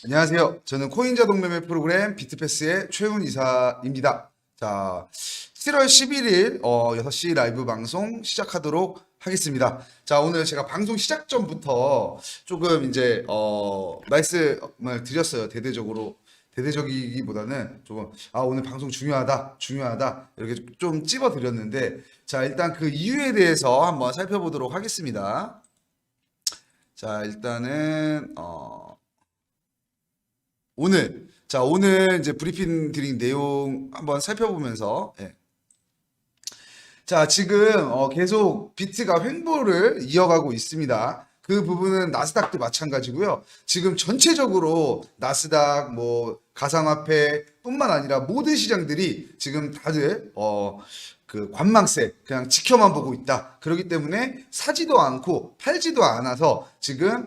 안녕하세요. 저는 코인 자동 매매 프로그램 비트패스의 최훈 이사입니다. 자, 7월 11일 6시 라이브 방송 시작하도록 하겠습니다. 자, 오늘 제가 방송 시작 전부터 조금 이제 말씀을 드렸어요. 대대적이기보다는 조금 오늘 방송 중요하다 이렇게 좀 찝어 드렸는데, 자, 일단 그 이유에 대해서 한번 살펴보도록 하겠습니다. 자, 일단은 오늘 이제 브리핑 드린 내용 한번 살펴보면서, 자, 지금 계속 비트가 횡보를 이어가고 있습니다. 그 부분은 나스닥도 마찬가지고요. 지금 전체적으로 나스닥, 뭐 가상화폐뿐만 아니라 모든 시장들이 지금 다들 그 관망세 그냥 지켜만 보고 있다. 그렇기 때문에 사지도 않고 팔지도 않아서 지금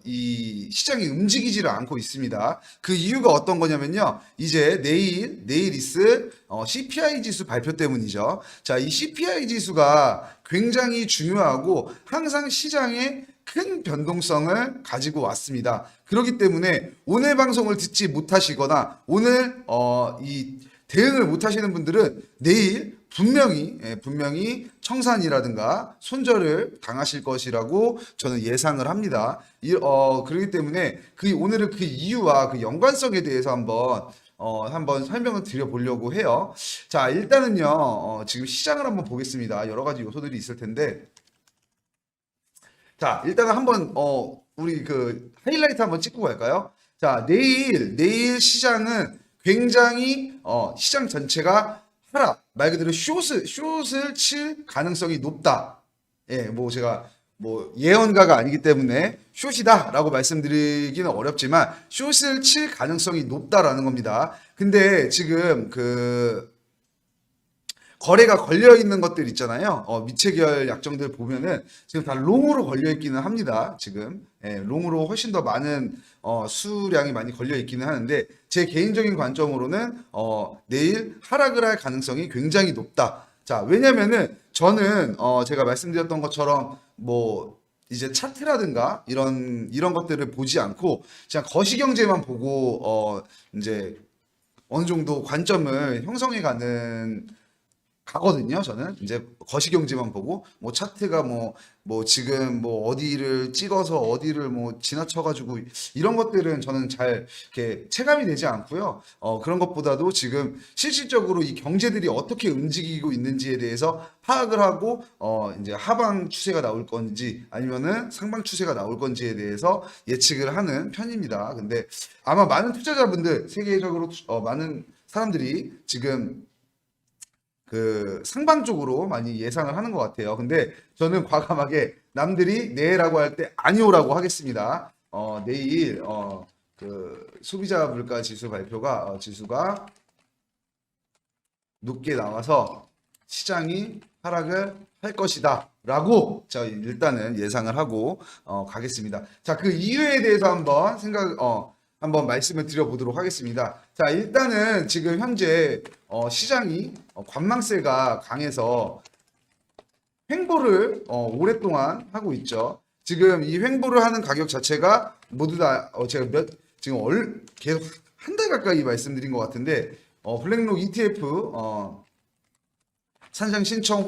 이 시장이 움직이지를 않고 있습니다. 그 이유가 어떤 거냐면요. 이제 내일 있을 CPI 지수 발표 때문이죠. 자, 이 CPI 지수가 굉장히 중요하고 항상 시장에 큰 변동성을 가지고 왔습니다. 그렇기 때문에 오늘 방송을 듣지 못하시거나 오늘 이 대응을 못하시는 분들은 내일 분명히 청산이라든가 손절을 당하실 것이라고 저는 예상을 합니다. 그렇기 때문에 오늘은 그 이유와 그 연관성에 대해서 한번 설명을 드려보려고 해요. 자, 일단은요, 지금 시장을 한번 보겠습니다. 여러 가지 요소들이 있을 텐데, 자, 일단은 한번 우리 그 하이라이트 한번 찍고 갈까요? 자, 내일 시장은 굉장히 시장 전체가 말 그대로 숏을 칠 가능성이 높다. 예, 뭐 제가 뭐 예언가가 아니기 때문에 숏이다라고 말씀드리기는 어렵지만 숏을 칠 가능성이 높다라는 겁니다. 근데 지금 그 거래가 걸려 있는 것들 있잖아요. 미체결 약정들 보면은 지금 다 롱으로 걸려 있기는 합니다. 지금 롱으로 훨씬 더 많은 수량이 많이 걸려 있기는 하는데, 제 개인적인 관점으로는 내일 하락을 할 가능성이 굉장히 높다. 자, 왜냐면은 저는 제가 말씀드렸던 것처럼 뭐 이제 차트라든가 이런 것들을 보지 않고 그냥 거시경제만 보고 이제 어느 정도 관점을 형성해 가거든요. 저는 이제 거시경제만 보고 뭐 차트가 뭐 지금 뭐 어디를 찍어서 어디를 뭐 지나쳐가지고 이런 것들은 저는 잘 이렇게 체감이 되지 않고요. 그런 것보다도 지금 실질적으로 이 경제들이 어떻게 움직이고 있는지에 대해서 파악을 하고 이제 하방 추세가 나올 건지 아니면은 상방 추세가 나올 건지에 대해서 예측을 하는 편입니다. 근데 아마 많은 투자자분들 세계적으로 많은 사람들이 지금 그 상방 쪽으로 많이 예상을 하는 것 같아요. 근데 저는 과감하게 남들이 네라고 할 때 아니오라고 하겠습니다. 내일 그 소비자 물가 지수 발표가 지수가 높게 나와서 시장이 하락을 할 것이다 라고 자 일단은 예상을 하고 가겠습니다. 자, 그 이유에 대해서 한번 말씀을 드려보도록 하겠습니다. 자, 일단은 지금 현재 시장이 관망세가 강해서 횡보를 오랫동안 하고 있죠. 지금 이 횡보를 하는 가격 자체가 모두 다 제가 계속 한 달 가까이 말씀드린 것 같은데, 블랙록 ETF 산장 신청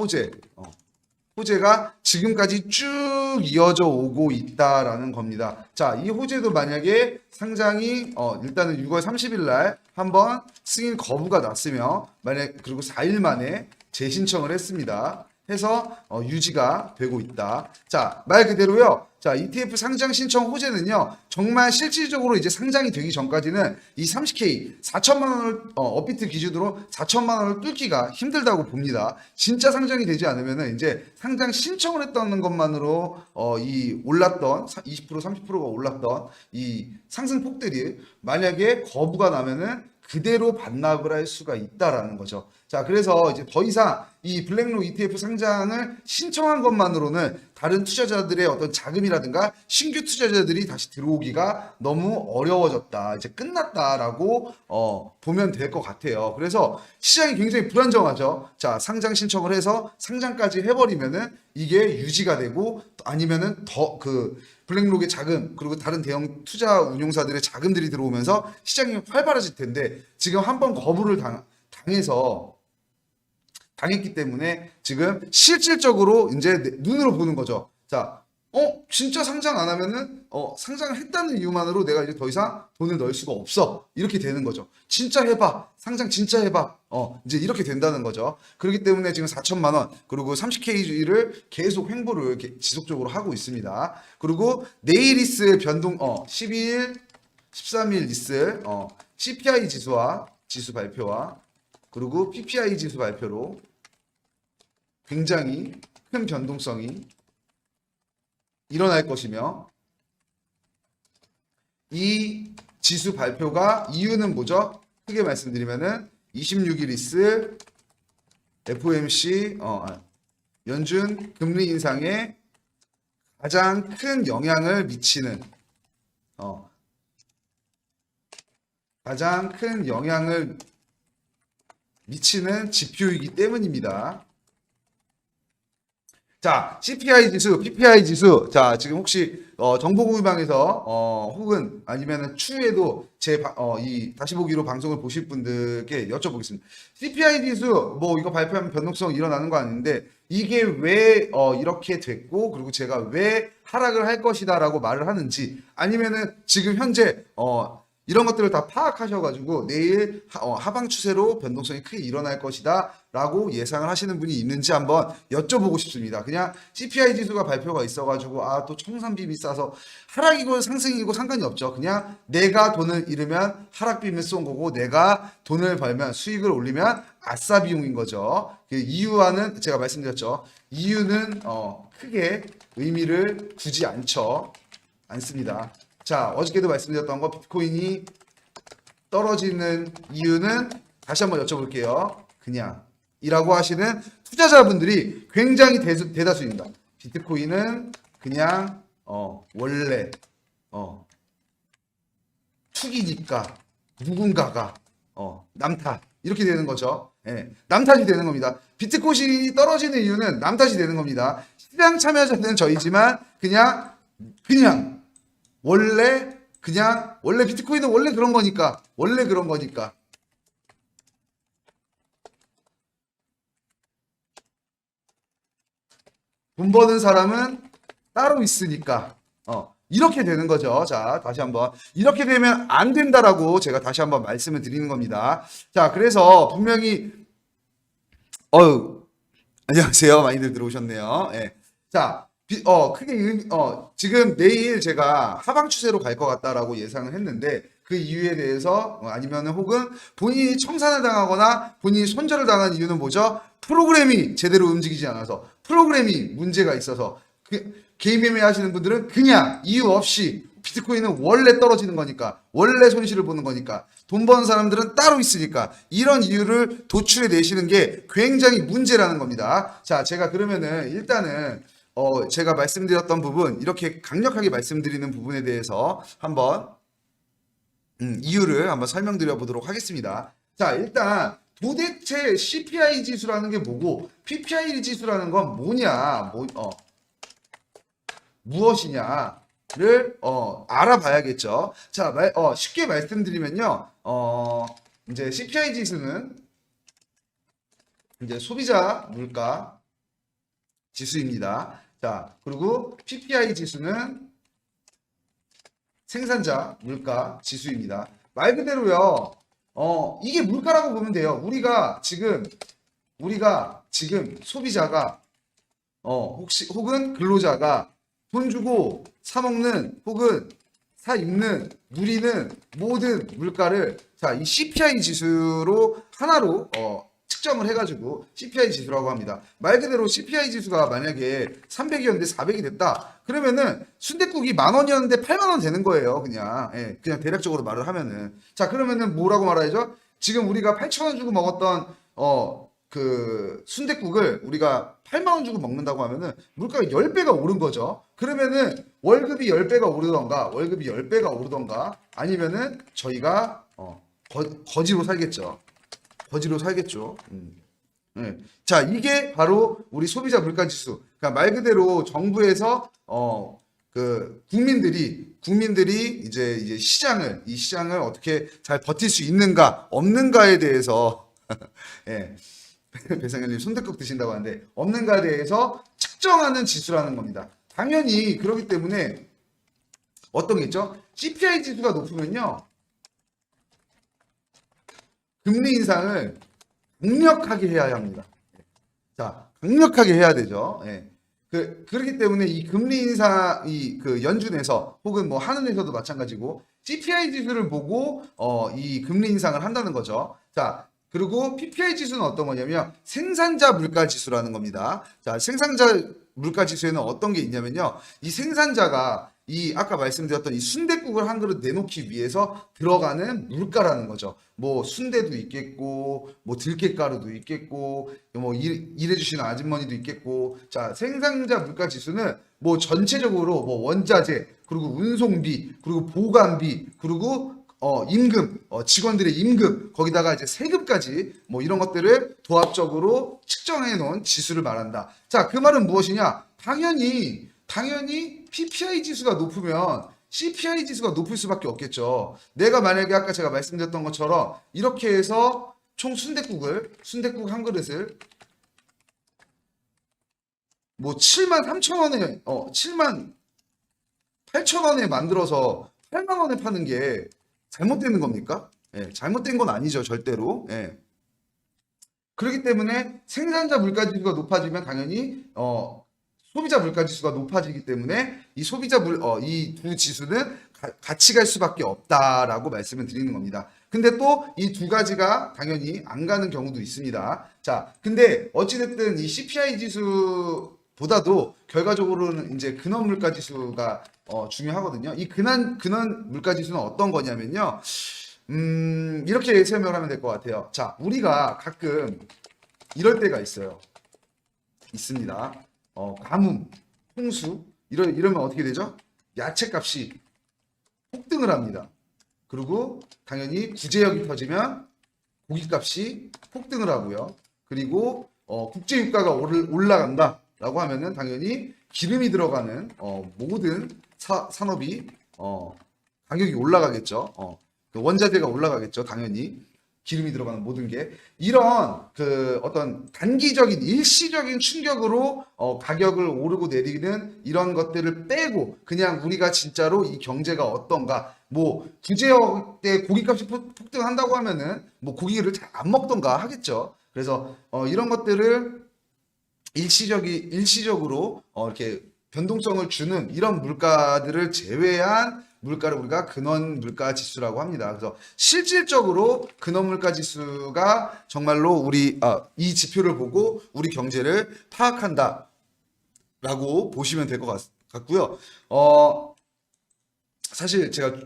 호재가 지금까지 쭉 이어져 오고 있다라는 겁니다. 자, 이 호재도 만약에 상장이 일단은 6월 30일 날 한번 승인 거부가 났으며 그리고 4일 만에 재신청을 했습니다. 해서 유지가 되고 있다. 자, 말 그대로요. 자, ETF 상장 신청 호재는요, 정말 실질적으로 이제 상장이 되기 전까지는 이 30K 4천만 원을 업비트 기준으로 4천만 원을 뚫기가 힘들다고 봅니다. 진짜 상장이 되지 않으면은 이제 상장 신청을 했다는 것만으로 이 올랐던 20% 30%가 올랐던 이 상승폭들이 만약에 거부가 나면은 그대로 반납을 할 수가 있다라는 거죠. 자, 그래서 이제 더 이상 이 블랙록 ETF 상장을 신청한 것만으로는 다른 투자자들의 어떤 자금이라든가 신규 투자자들이 다시 들어오기가 너무 어려워졌다. 이제 끝났다라고 보면 될 것 같아요. 그래서 시장이 굉장히 불안정하죠. 자, 상장 신청을 해서 상장까지 해버리면은 이게 유지가 되고 아니면은 더 그 블랙록의 자금 그리고 다른 대형 투자 운용사들의 자금들이 들어오면서 시장이 활발해질 텐데 지금 한번 거부를 당했기 때문에 지금 실질적으로 이제 눈으로 보는 거죠. 자, 진짜 상장 안 하면은 상장을 했다는 이유만으로 내가 이제 더 이상 돈을 넣을 수가 없어. 이렇게 되는 거죠. 진짜 해봐. 상장 진짜 해봐. 이제 이렇게 된다는 거죠. 그렇기 때문에 지금 4천만 원 그리고 30K를 계속 횡보를 이렇게 지속적으로 하고 있습니다. 그리고 내일 있을 변동 12일, 13일 있을 CPI 지수 발표와 그리고 PPI 지수 발표로 굉장히 큰 변동성이 일어날 것이며 이 지수 발표가 이유는 뭐죠? 크게 말씀드리면은 26일 있을 FOMC 연준 금리 인상에 가장 큰 영향을 미치는 가장 큰 영향을 미치는 지표이기 때문입니다. 자, CPI 지수, PPI 지수. 자, 지금 혹시 정보공유방에서 혹은 아니면은 추후에도 이 다시 보기로 방송을 보실 분들께 여쭤보겠습니다. CPI 지수 뭐 이거 발표하면 변동성 일어나는 거 아닌데 이게 왜 이렇게 됐고 그리고 제가 왜 하락을 할 것이다라고 말을 하는지 아니면은 지금 현재 이런 것들을 다 파악하셔가지고 내일 하방 추세로 변동성이 크게 일어날 것이다 라고 예상을 하시는 분이 있는지 한번 여쭤보고 싶습니다. 그냥 CPI 지수가 발표가 있어가지고 또 청산비 비싸서 하락이고 상승이고 상관이 없죠. 그냥 내가 돈을 잃으면 하락비면 쏜 거고 내가 돈을 벌면 수익을 올리면 아싸 비용인 거죠. 그 이유와는 제가 말씀드렸죠. 이유는 크게 의미를 두지 않습니다. 자, 어저께도 말씀드렸던 거 비트코인이 떨어지는 이유는 다시 한번 여쭤볼게요. 그냥 이라고 하시는 투자자분들이 굉장히 대다수입니다. 비트코인은 그냥 원래 투기니까 누군가가 남 탓 이렇게 되는 거죠. 예, 남 탓이 되는 겁니다. 비트코인이 떨어지는 이유는 남 탓이 되는 겁니다. 시장 참여자는 저희지만 그냥 원래 비트코인은 원래 그런 거니까 돈 버는 사람은 따로 있으니까 이렇게 되는 거죠. 자, 다시 한번 이렇게 되면 안 된다라고 제가 다시 한번 말씀을 드리는 겁니다. 자, 그래서 분명히 안녕하세요. 많이들 들어오셨네요. 예. 자, 지금 내일 제가 하방 추세로 갈 것 같다라고 예상을 했는데 그 이유에 대해서 아니면은 혹은 본인이 청산을 당하거나 본인이 손절을 당한 이유는 뭐죠? 프로그램이 제대로 움직이지 않아서 프로그램이 문제가 있어서 개인 매매 하시는 분들은 그냥 이유 없이 비트코인은 원래 떨어지는 거니까 원래 손실을 보는 거니까 돈 버는 사람들은 따로 있으니까 이런 이유를 도출해 내시는 게 굉장히 문제라는 겁니다. 자, 제가 그러면은 일단은 제가 말씀드렸던 부분 이렇게 강력하게 말씀드리는 부분에 대해서 한번 이유를 한번 설명드려 보도록 하겠습니다. 자, 일단 도대체 CPI 지수라는 게 뭐고 PPI 지수라는 건 뭐냐 무엇이냐를 알아봐야겠죠. 자, 쉽게 말씀드리면요. 이제 CPI 지수는 이제 소비자 물가 지수입니다. 자, 그리고 PPI 지수는 생산자 물가 지수입니다. 말 그대로요. 이게 물가라고 보면 돼요. 우리가 지금 소비자가 혹은 근로자가 돈 주고 사 먹는 혹은 사 입는 누리는 모든 물가를 자, 이 CPI 지수로 하나로 측정을 해가지고 CPI 지수라고 합니다. 말 그대로 CPI 지수가 만약에 300이었는데 400이 됐다. 그러면은 순댓국이 10,000원이었는데 80,000원 되는 거예요. 그냥 그냥 대략적으로 말을 하면은 자, 그러면은 뭐라고 말하죠? 지금 우리가 8,000원 주고 먹었던 그 순댓국을 우리가 8만 원 주고 먹는다고 하면은 물가가 10배가 오른 거죠. 그러면은 월급이 10배가 오르던가 아니면은 저희가 거지로 살겠죠. 거지로 살겠죠. 네. 자, 이게 바로 우리 소비자 물가 지수. 그러니까 말 그대로 정부에서 그 국민들이 이제 이 시장을 어떻게 잘 버틸 수 있는가 없는가에 대해서 예. 배상현님 손댓국 드신다고 하는데 없는가에 대해서 측정하는 지수라는 겁니다. 당연히 그렇기 때문에 어떤 게 있죠? CPI 지수가 높으면요. 금리 인상을 강력하게 해야 합니다. 자, 강력하게 해야 되죠. 예. 그렇기 때문에 이 금리 인상, 그 연준에서 혹은 뭐 한은에서도 마찬가지고 CPI 지수를 보고 이 금리 인상을 한다는 거죠. 자, 그리고 PPI 지수는 어떤 거냐면 생산자 물가 지수라는 겁니다. 자, 생산자 물가 지수에는 어떤 게 있냐면요. 이 생산자가 이 아까 말씀드렸던 이 순댓국을 한 그릇 내놓기 위해서 들어가는 물가라는 거죠. 뭐 순대도 있겠고, 뭐 들깨가루도 있겠고, 뭐 일해주시는 아주머니도 있겠고. 자, 생산자 물가 지수는 뭐 전체적으로 뭐 원자재, 그리고 운송비, 그리고 보관비, 그리고 임금, 직원들의 임금, 거기다가 이제 세금까지 뭐 이런 것들을 도합적으로 측정해 놓은 지수를 말한다. 자, 그 말은 무엇이냐? 당연히 PPI 지수가 높으면 CPI 지수가 높을 수밖에 없겠죠. 내가 만약에 아까 제가 말씀드렸던 것처럼 이렇게 해서 총 순댓국 한 그릇을 뭐 7만 3천 원에, 7만 8천 원에 만들어서 8만 원에 파는 게 잘못되는 겁니까? 예, 잘못된 건 아니죠, 절대로. 예. 그렇기 때문에 생산자 물가 지수가 높아지면 당연히 소비자 물가 지수가 높아지기 때문에 이 이 두 지수는 같이 갈 수밖에 없다라고 말씀을 드리는 겁니다. 근데 또 이 두 가지가 당연히 안 가는 경우도 있습니다. 자, 근데 어찌됐든 이 CPI 지수보다도 결과적으로는 이제 근원 물가 지수가 중요하거든요. 이 근원 물가 지수는 어떤 거냐면요. 이렇게 설명을 하면 될 것 같아요. 자, 우리가 가끔 이럴 때가 있습니다. 가뭄, 홍수, 이러면 어떻게 되죠? 야채 값이 폭등을 합니다. 그리고 당연히 구제역이 터지면 고기 값이 폭등을 하고요. 그리고 국제 유가가 올라간다라고 하면은 당연히 기름이 들어가는 모든 산업이 가격이 올라가겠죠. 그 원자재가 올라가겠죠. 당연히 기름이 들어가는 모든 게 이런 그 어떤 단기적인 일시적인 충격으로 가격을 오르고 내리는 이런 것들을 빼고 그냥 우리가 진짜로 이 경제가 어떤가 뭐 구제역 때 고기값이 폭등한다고 하면은 뭐 고기를 잘 안 먹던가 하겠죠. 그래서 이런 것들을 일시적으로 이렇게 변동성을 주는 이런 물가들을 제외한 물가를 우리가 근원 물가 지수라고 합니다. 그래서 실질적으로 근원 물가 지수가 정말로 이 지표를 보고 우리 경제를 파악한다라고 보시면 될 것 같고요. 사실 제가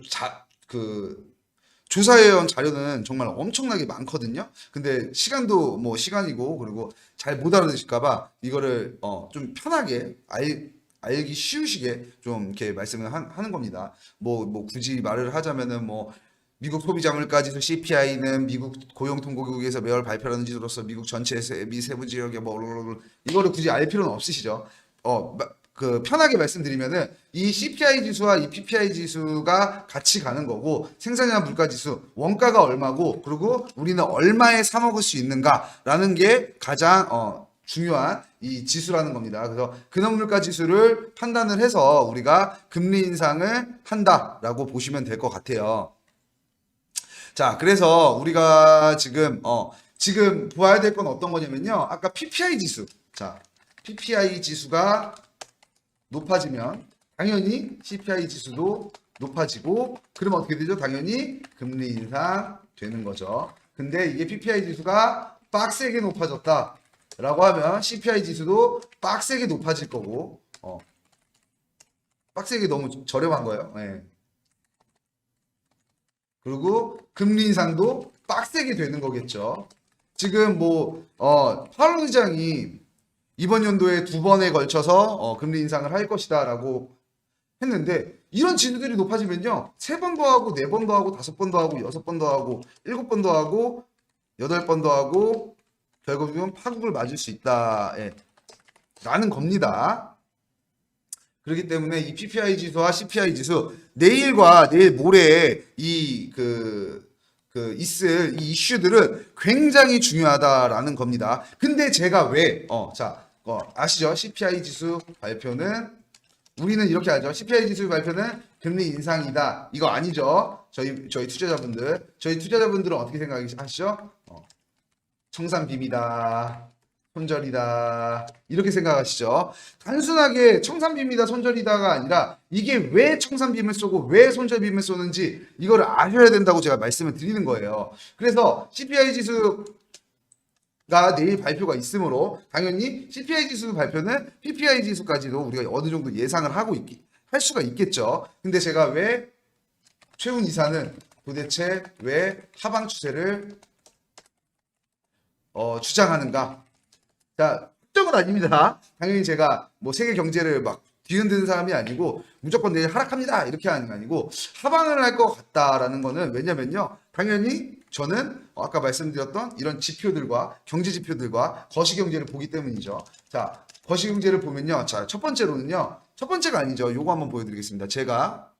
조사해온 자료는 정말 엄청나게 많거든요. 근데 시간도 뭐 시간이고 그리고 잘 못 알아들으실까봐 이거를 좀 편하게 알기 쉬우시게 좀 이렇게 말씀을 하는 겁니다. 뭐 굳이 말을 하자면은 뭐 미국 소비자 물가 지수 CPI는 미국 고용통계국에서 매월 발표하는 지수로서 미국 전체 미 세부 지역의 뭐 이거를 굳이 알 필요는 없으시죠. 그 편하게 말씀드리면은 이 CPI 지수와 이 PPI 지수가 같이 가는 거고 생산자 물가 지수 원가가 얼마고 그리고 우리는 얼마에 사 먹을 수 있는가라는 게 가장 중요한 이 지수라는 겁니다. 그래서 근원 물가 지수를 판단을 해서 우리가 금리 인상을 한다라고 보시면 될 것 같아요. 자, 그래서 우리가 지금 봐야 될 건 어떤 거냐면요. 아까 PPI 지수. 자, PPI 지수가 높아지면 당연히 CPI 지수도 높아지고 그러면 어떻게 되죠? 당연히 금리 인상 되는 거죠. 근데 이게 PPI 지수가 빡세게 높아졌다라고 하면 CPI 지수도 빡세게 높아질 거고 빡세게 너무 저렴한 거예요. 네. 그리고 금리 인상도 빡세게 되는 거겠죠. 지금 파월 의장이 이번 연도에 2번에 걸쳐서 금리 인상을 할 것이다라고 했는데 이런 지수들이 높아지면요 3번도 하고 4번도 하고 5번도 하고 6번도 하고 7번도 하고 8번도 하고 결국은 파국을 맞을 수 있다 라는 겁니다. 그렇기 때문에 이 PPI 지수와 CPI 지수 내일과 내일 모레 있을 이 이슈들은 굉장히 중요하다라는 겁니다. 근데 제가 왜 아시죠? CPI 지수 발표는 우리는 이렇게 하죠. CPI 지수 발표는 금리 인상이다. 이거 아니죠. 저희 투자자분들은 어떻게 생각하시죠? 청산빔이다. 손절이다. 이렇게 생각하시죠. 단순하게 청산빔이다, 손절이다가 아니라 이게 왜 청산빔을 쏘고 왜 손절빔을 쏘는지 이거를 아셔야 된다고 제가 말씀을 드리는 거예요. 그래서 CPI 지수가 내일 발표가 있으므로 당연히 CPI 지수 발표는 PPI 지수까지도 우리가 어느 정도 예상을 할 수가 있겠죠. 근데 제가 왜 최훈 이사는 도대체 왜 하방 추세를 주장하는가? 자, 특정은 아닙니다. 당연히 제가 세계 경제를 막 뒤흔드는 사람이 아니고 무조건 내일 하락합니다 이렇게 하는 게 아니고 하방을 할 것 같다라는 거는 왜냐면요 당연히 저는 아까 말씀드렸던 이런 지표들과 경제 지표들과 거시경제를 보기 때문이죠. 자, 거시경제를 보면요, 자, 첫 번째가 아니죠. 요거 한번 보여드리겠습니다. 제가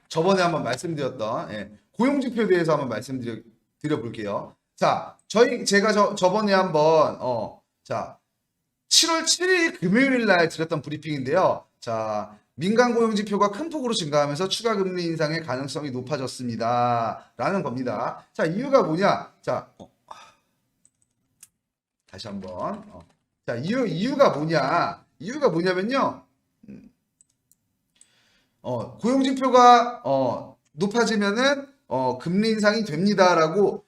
저번에 한번 말씀드렸던 고용지표에 대해서 한번 말씀드려볼게요. 자, 제가 저번에 한번 7월 7일 금요일 날 드렸던 브리핑인데요. 자, 민간 고용지표가 큰 폭으로 증가하면서 추가 금리 인상의 가능성이 높아졌습니다. 라는 겁니다. 자, 이유가 뭐냐? 자, 다시 한번. 자, 이유가 뭐냐? 이유가 뭐냐면요. 고용지표가 높아지면은 금리 인상이 됩니다라고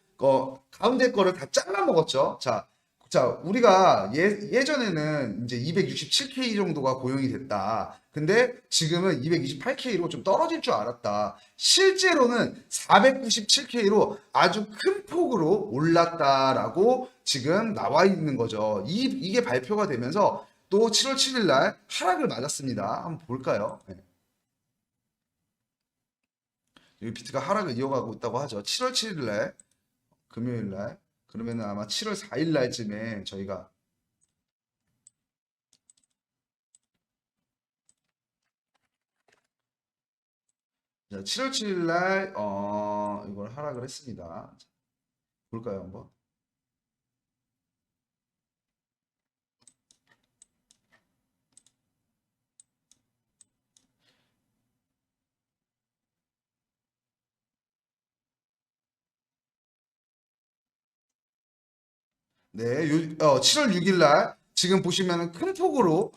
가운데 거를 다 잘라 먹었죠. 자, 우리가 예전에는 이제 267K 정도가 고용이 됐다. 근데 지금은 228K로 좀 떨어질 줄 알았다. 실제로는 497K로 아주 큰 폭으로 올랐다라고 지금 나와 있는 거죠. 이게 발표가 되면서 또 7월 7일 날 하락을 맞았습니다. 한번 볼까요? 네. 여기 비트가 하락을 이어가고 있다고 하죠. 7월 7일 날 금요일 날 그러면 아마 7월 4일 날쯤에 저희가 자, 7월 7일 날 이걸 하락을 했습니다. 볼까요 한번? 네, 7월 6일 날 지금 보시면 큰 폭으로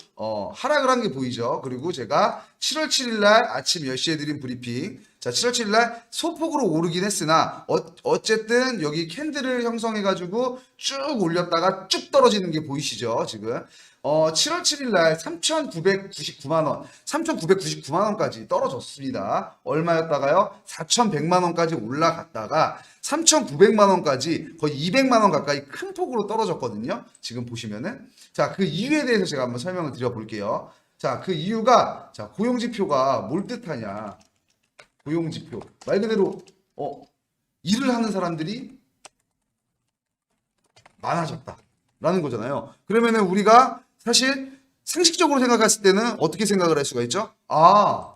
하락을 한 게 보이죠. 그리고 제가 7월 7일 날 아침 10시에 드린 브리핑. 자, 7월 7일 날 소폭으로 오르긴 했으나 어쨌든 여기 캔들을 형성해 가지고 쭉 올렸다가 쭉 떨어지는 게 보이시죠, 지금. 7월 7일 날 3,999만 원, 3,999만 원까지 떨어졌습니다. 얼마였다가요? 4,100만 원까지 올라갔다가 3,900만 원까지 거의 200만 원 가까이 큰 폭으로 떨어졌거든요. 지금 보시면은. 자, 그 이유에 대해서 제가 한번 설명을 드려볼게요. 자, 그 이유가, 자, 고용지표가 뭘 뜻하냐. 고용지표. 말 그대로, 일을 하는 사람들이 많아졌다. 라는 거잖아요. 그러면은 우리가 사실 상식적으로 생각했을 때는 어떻게 생각을 할 수가 있죠? 아,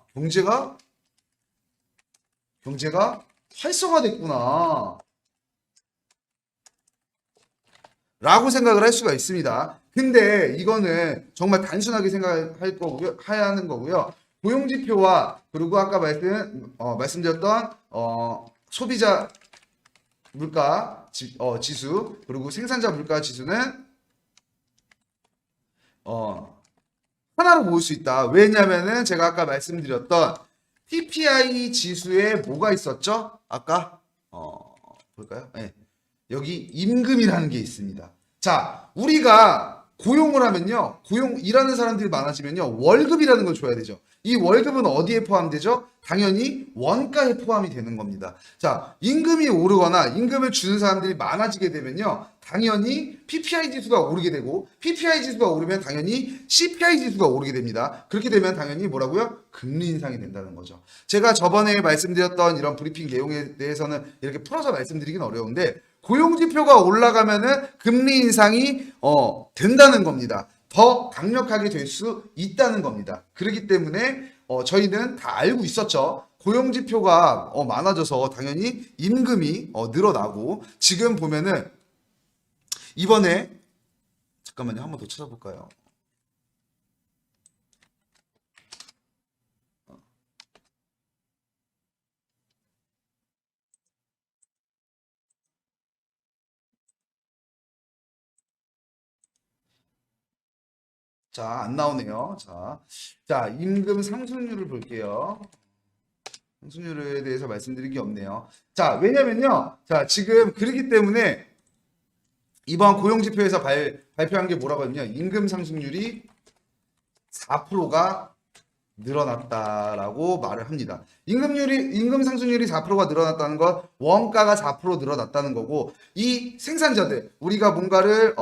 경제가 활성화됐구나. 라고 생각을 할 수가 있습니다. 근데 이거는 정말 단순하게 생각할 거고요. 해야 하는 거고요. 고용지표와 그리고 아까 말씀드렸던 소비자 물가 지수 그리고 생산자 물가 지수는 하나로 모을 수 있다. 왜냐면은 제가 아까 말씀드렸던 PPI 지수에 뭐가 있었죠? 아까 볼까요? 네. 여기 임금이라는 게 있습니다. 자, 우리가 고용을 하면요. 일하는 사람들이 많아지면요. 월급이라는 걸 줘야 되죠. 이 월급은 어디에 포함되죠? 당연히 원가에 포함이 되는 겁니다. 자, 임금이 오르거나 임금을 주는 사람들이 많아지게 되면요. 당연히 PPI 지수가 오르게 되고 PPI 지수가 오르면 당연히 CPI 지수가 오르게 됩니다. 그렇게 되면 당연히 뭐라고요? 금리 인상이 된다는 거죠. 제가 저번에 말씀드렸던 이런 브리핑 내용에 대해서는 이렇게 풀어서 말씀드리긴 어려운데 고용지표가 올라가면은 금리 인상이 된다는 겁니다. 더 강력하게 될 수 있다는 겁니다. 그렇기 때문에 저희는 다 알고 있었죠. 고용지표가 많아져서 당연히 임금이 늘어나고 지금 보면은 이번에 잠깐만요. 한 번 더 찾아볼까요? 자, 안 나오네요. 자, 임금 상승률을 볼게요. 상승률에 대해서 말씀드릴 게 없네요. 자, 왜냐면요. 자, 지금 그렇기 때문에 이번 고용지표에서 발표한 게 뭐라고 하냐면 임금 상승률이 4%가 늘어났다라고 말을 합니다. 임금 상승률이 4%가 늘어났다는 건 원가가 4% 늘어났다는 거고 이 생산자들 우리가 뭔가를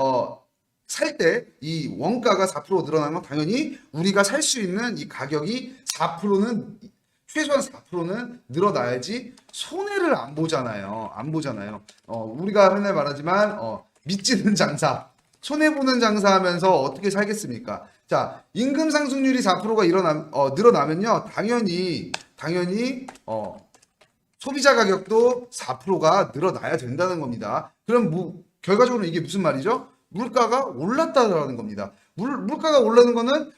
살 때 이 원가가 4% 늘어나면 당연히 우리가 살 수 있는 이 가격이 4%는 최소한 4%는 늘어나야지 손해를 안 보잖아요. 안 보잖아요. 우리가 맨날 말하지만 믿지는 장사, 손해 보는 장사하면서 어떻게 살겠습니까? 자, 임금 상승률이 4%가 늘어나면요. 당연히 소비자 가격도 4%가 늘어나야 된다는 겁니다. 그럼 결과적으로 이게 무슨 말이죠? 물가가 올랐다라는 겁니다. 물가가 올라는 거는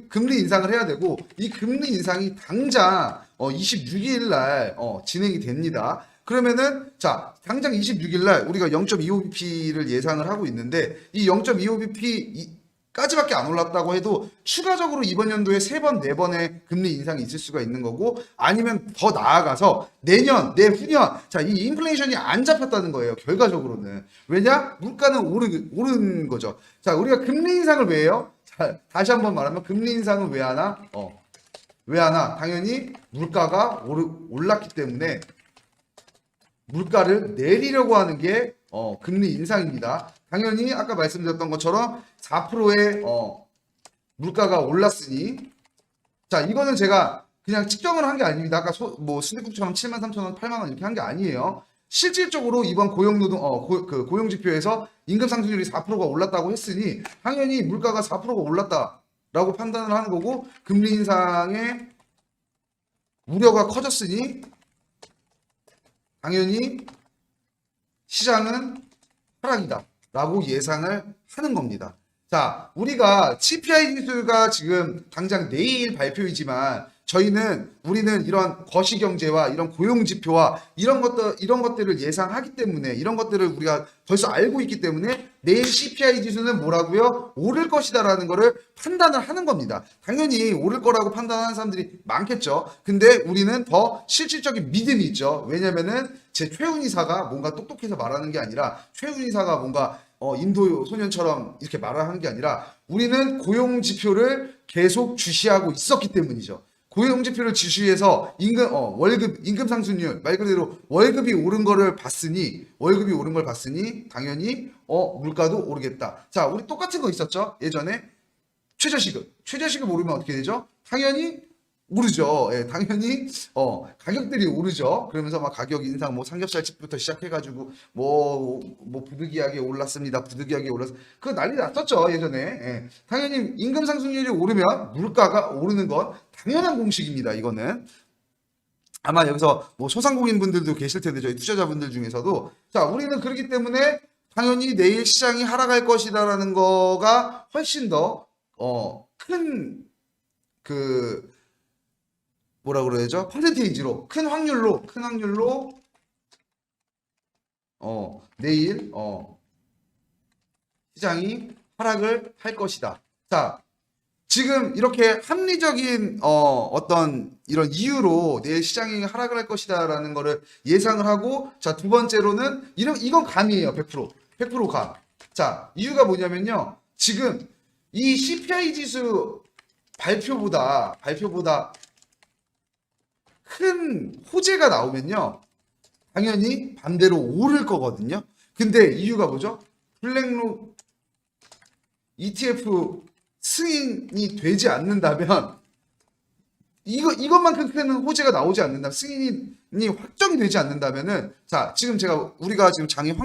금리 인상을 해야 되고 이 금리 인상이 당장 26일 날 진행이 됩니다. 그러면은 자 당장 26일 날 우리가 0.25bp를 예상을 하고 있는데 이 0.25bp까지밖에 안 올랐다고 해도 추가적으로 이번 연도에 3번, 4번의 금리 인상이 있을 수가 있는 거고 아니면 더 나아가서 내년, 내후년 자 이 인플레이션이 안 잡혔다는 거예요. 결과적으로는 왜냐? 물가는 오른 거죠. 자 우리가 금리 인상을 왜 해요? 자, 다시 한번 말하면 금리 인상은 왜 하나? 왜 하나? 당연히 물가가 올랐기 때문에 물가를 내리려고 하는 게 금리 인상입니다. 당연히 아까 말씀드렸던 것처럼 4%의 물가가 올랐으니 자 이거는 제가 그냥 측정을 한 게 아닙니다. 아까 순대국처럼 73,000원, 8만원 이렇게 한 게 아니에요. 실질적으로 이번 고용지표에서 임금 상승률이 4%가 올랐다고 했으니 당연히 물가가 4%가 올랐다라고 판단을 하는 거고 금리 인상의 우려가 커졌으니 당연히 시장은 하락이다 라고 예상을 하는 겁니다. 자, 우리가 CPI 지수가 지금 당장 내일 발표이지만 우리는 이런 거시경제와 이런 고용지표와 이런 것들을 예상하기 때문에 이런 것들을 우리가 벌써 알고 있기 때문에 내일 CPI 지수는 뭐라고요? 오를 것이다라는 거를 판단을 하는 겁니다. 당연히 오를 거라고 판단하는 사람들이 많겠죠. 근데 우리는 더 실질적인 믿음이 있죠. 왜냐면은 제 최훈 이사가 뭔가 똑똑해서 말하는 게 아니라 최훈 이사가 뭔가 인도 소년처럼 이렇게 말을 하는 게 아니라 우리는 고용지표를 계속 주시하고 있었기 때문이죠. 고용지표를 지수해서 임금 상승률 말 그대로 월급이 오른 걸 봤으니 당연히 물가도 오르겠다. 자, 우리 똑같은 거 있었죠? 예전에 최저시급 오르면 어떻게 되죠? 당연히 오르죠. 예, 당연히 가격들이 오르죠. 그러면서 막 가격 인상 삼겹살집부터 시작해가지고 부득이하게 올랐습니다. 그거 난리 났었죠 예전에. 예. 당연히 임금 상승률이 오르면 물가가 오르는 건 당연한 공식입니다. 이거는 아마 여기서 소상공인 분들도 계실 텐데 저희 투자자분들 중에서도 자 우리는 그렇기 때문에 당연히 내일 시장이 하락할 것이다라는 거가 훨씬 더 큰 뭐라 그래야죠? 퍼센테이지로 큰 확률로 내일 시장이 하락을 할 것이다. 자, 지금 이렇게 합리적인 어떤 이런 이유로 내일 시장이 하락을 할 것이다라는 거를 예상을 하고 자, 두 번째로는 이건 감이에요. 100% 감. 자, 이유가 뭐냐면요. 지금 이 CPI 지수 발표보다 큰 호재가 나오면요, 당연히 반대로 오를 거거든요. 근데 이유가 뭐죠? 블랙록 ETF 승인이 되지 않는다면, 이것만큼 큰 호재가 나오지 않는다, 승인이 확정이 되지 않는다면은, 자, 지금 우리가 지금 장이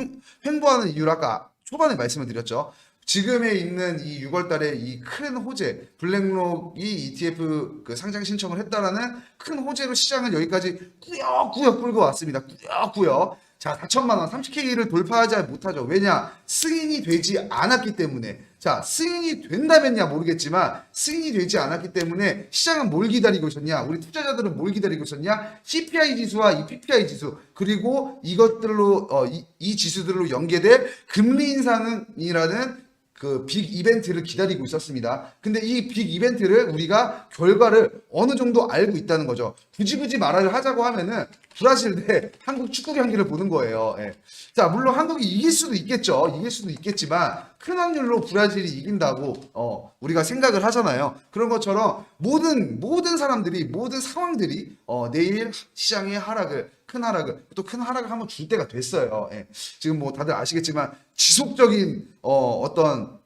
횡보하는 이유를 아까 초반에 말씀을 드렸죠. 지금에 있는 이 6월 달에 이 큰 호재, 블랙록이 ETF 그 상장 신청을 했다라는 큰 호재로 시장을 여기까지 꾸역꾸역 끌고 왔습니다. 꾸역꾸역. 자, 4천만 원, 30K를 돌파하지 못하죠. 왜냐? 승인이 되지 않았기 때문에. 자, 승인이 된다면야 모르겠지만 승인이 되지 않았기 때문에 시장은 뭘 기다리고 있었냐? 우리 투자자들은 뭘 기다리고 있었냐? CPI 지수와 이 PPI 지수, 그리고 이것들로 이 지수들로 연계될 금리 인상이라는 그 빅 이벤트를 기다리고 있었습니다. 근데 이 빅 이벤트를 우리가 결과를 어느 정도 알고 있다는 거죠. 굳이 말을 하자고 하면은 브라질 대 한국 축구 경기를 보는 거예요. 예. 자, 물론 한국이 이길 수도 있겠죠. 이길 수도 있겠지만 큰 확률로 브라질이 이긴다고 우리가 생각을 하잖아요. 그런 것처럼 모든 사람들이, 모든 상황들이 내일 시장의 큰 하락을 또 큰 하락을 한번 줄 때가 됐어요. 예. 지금 뭐 다들 아시겠지만 지속적인 어떤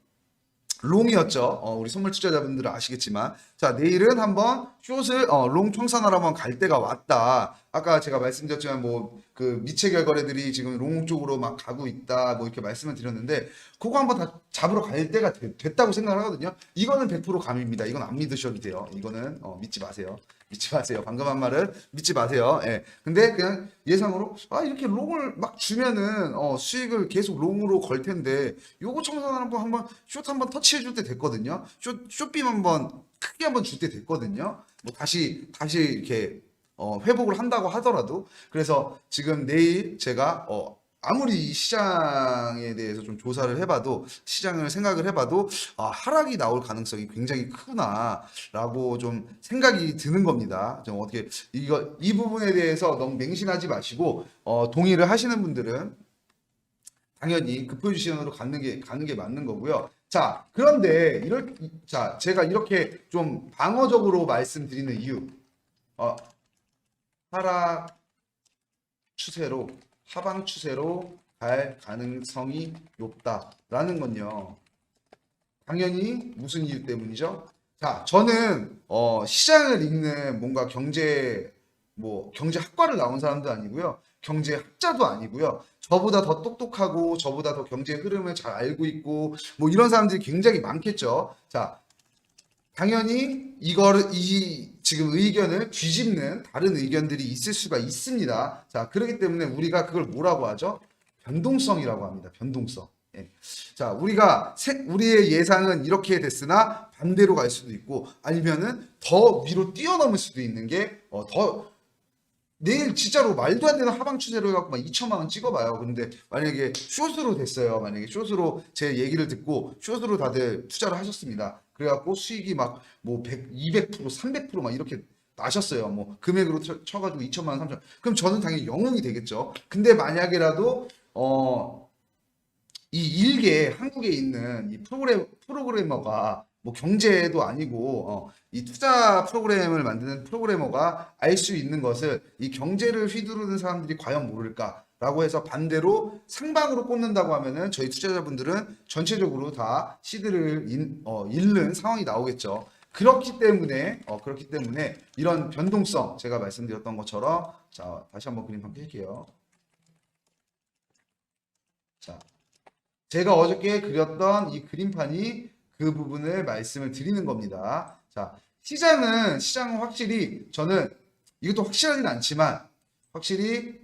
롱이었죠. 우리 선물 투자자분들은 아시겠지만, 자, 내일은 한번 숏을 롱 청산하러 한번 갈 때가 왔다. 아까 제가 말씀드렸지만 뭐 그 미채결 거래들이 지금 롱 쪽으로 막 가고 있다, 뭐 이렇게 말씀을 드렸는데, 그거 한번 다 잡으러 갈 때가 됐다고 생각을 하거든요. 이거는 100% 감입니다. 이건 안 믿으셔도 돼요. 이거는 믿지 마세요. 믿지 마세요. 방금 한 말은 믿지 마세요. 예. 근데 그냥 예상으로 이렇게 롱을 막 주면은 수익을 계속 롱으로 걸 텐데, 요거 청산하는 거 한번 숏 한번 터치해 줄 때 됐거든요. 숏빔 한번 크게 한번 줄 때 됐거든요. 뭐 다시 이렇게 회복을 한다고 하더라도. 그래서 지금 내일 제가 아무리 시장에 대해서 좀 조사를 해봐도, 시장을 생각을 해봐도 하락이 나올 가능성이 굉장히 크구나라고 좀 생각이 드는 겁니다. 좀 어떻게 이 부분에 대해서 너무 맹신하지 마시고 동의를 하시는 분들은 당연히 급포지 시장으로 가는 게 맞는 거고요. 자, 그런데 제가 이렇게 좀 방어적으로 말씀드리는 이유, 하방 추세로 갈 가능성이 높다라는 건요, 당연히 무슨 이유 때문이죠? 자, 저는 시장을 읽는 뭔가 경제학과를 나온 사람도 아니고요, 경제학자도 아니고요. 저보다 더 똑똑하고 저보다 더 경제 흐름을 잘 알고 있고 뭐 이런 사람들이 굉장히 많겠죠. 자, 당연히 지금 의견을 뒤집는 다른 의견들이 있을 수가 있습니다. 자, 그렇기 때문에 우리가 그걸 뭐라고 하죠? 변동성이라고 합니다. 변동성. 예. 자, 우리의 예상은 이렇게 됐으나 반대로 갈 수도 있고, 아니면은 더 위로 뛰어넘을 수도 있는 게 내일 진짜로 말도 안 되는 하방 추세로 해갖고 막 2천만 원 찍어봐요. 근데 만약에 숏으로 됐어요. 만약에 숏으로 제 얘기를 듣고 숏으로 다들 투자를 하셨습니다. 그래갖고 수익이 막 뭐 100, 200%, 300% 막 이렇게 나셨어요. 뭐 금액으로 쳐가지고 2천만 원, 3천. 그럼 저는 당연히 영웅이 되겠죠. 근데 만약에라도 이 일개 한국에 있는 이 프로그래머가 뭐 경제도 아니고 이 투자 프로그램을 만드는 프로그래머가 알 수 있는 것을 이 경제를 휘두르는 사람들이 과연 모를까라고 해서 반대로 상방으로 꼽는다고 하면은 저희 투자자분들은 전체적으로 다 시드를 잃는 상황이 나오겠죠. 그렇기 때문에 이런 변동성, 제가 말씀드렸던 것처럼, 자, 다시 한번 그림 함께 할게요. 자, 제가 어저께 그렸던 이 그림판이 그 부분을 말씀을 드리는 겁니다. 자, 시장은 확실히, 저는 이것도 확실하진 않지만 확실히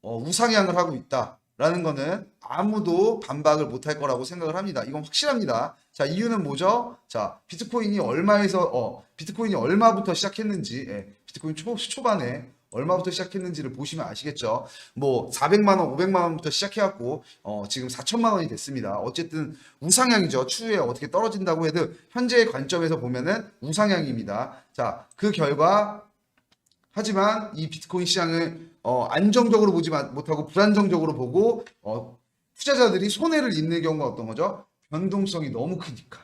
우상향을 하고 있다라는 거는 아무도 반박을 못할 거라고 생각을 합니다. 이건 확실합니다. 자, 이유는 뭐죠? 자, 비트코인이 얼마부터 시작했는지, 비트코인 초반에 얼마부터 시작했는지를 보시면 아시겠죠. 뭐 400만 원, 500만 원부터 시작해갖고 지금 4천만 원이 됐습니다. 어쨌든 우상향이죠. 추후에 어떻게 떨어진다고 해도 현재의 관점에서 보면은 우상향입니다. 자, 그 결과 하지만 이 비트코인 시장을 안정적으로 보지 못하고 불안정적으로 보고 투자자들이 손해를 입는 경우가 어떤 거죠? 변동성이 너무 크니까.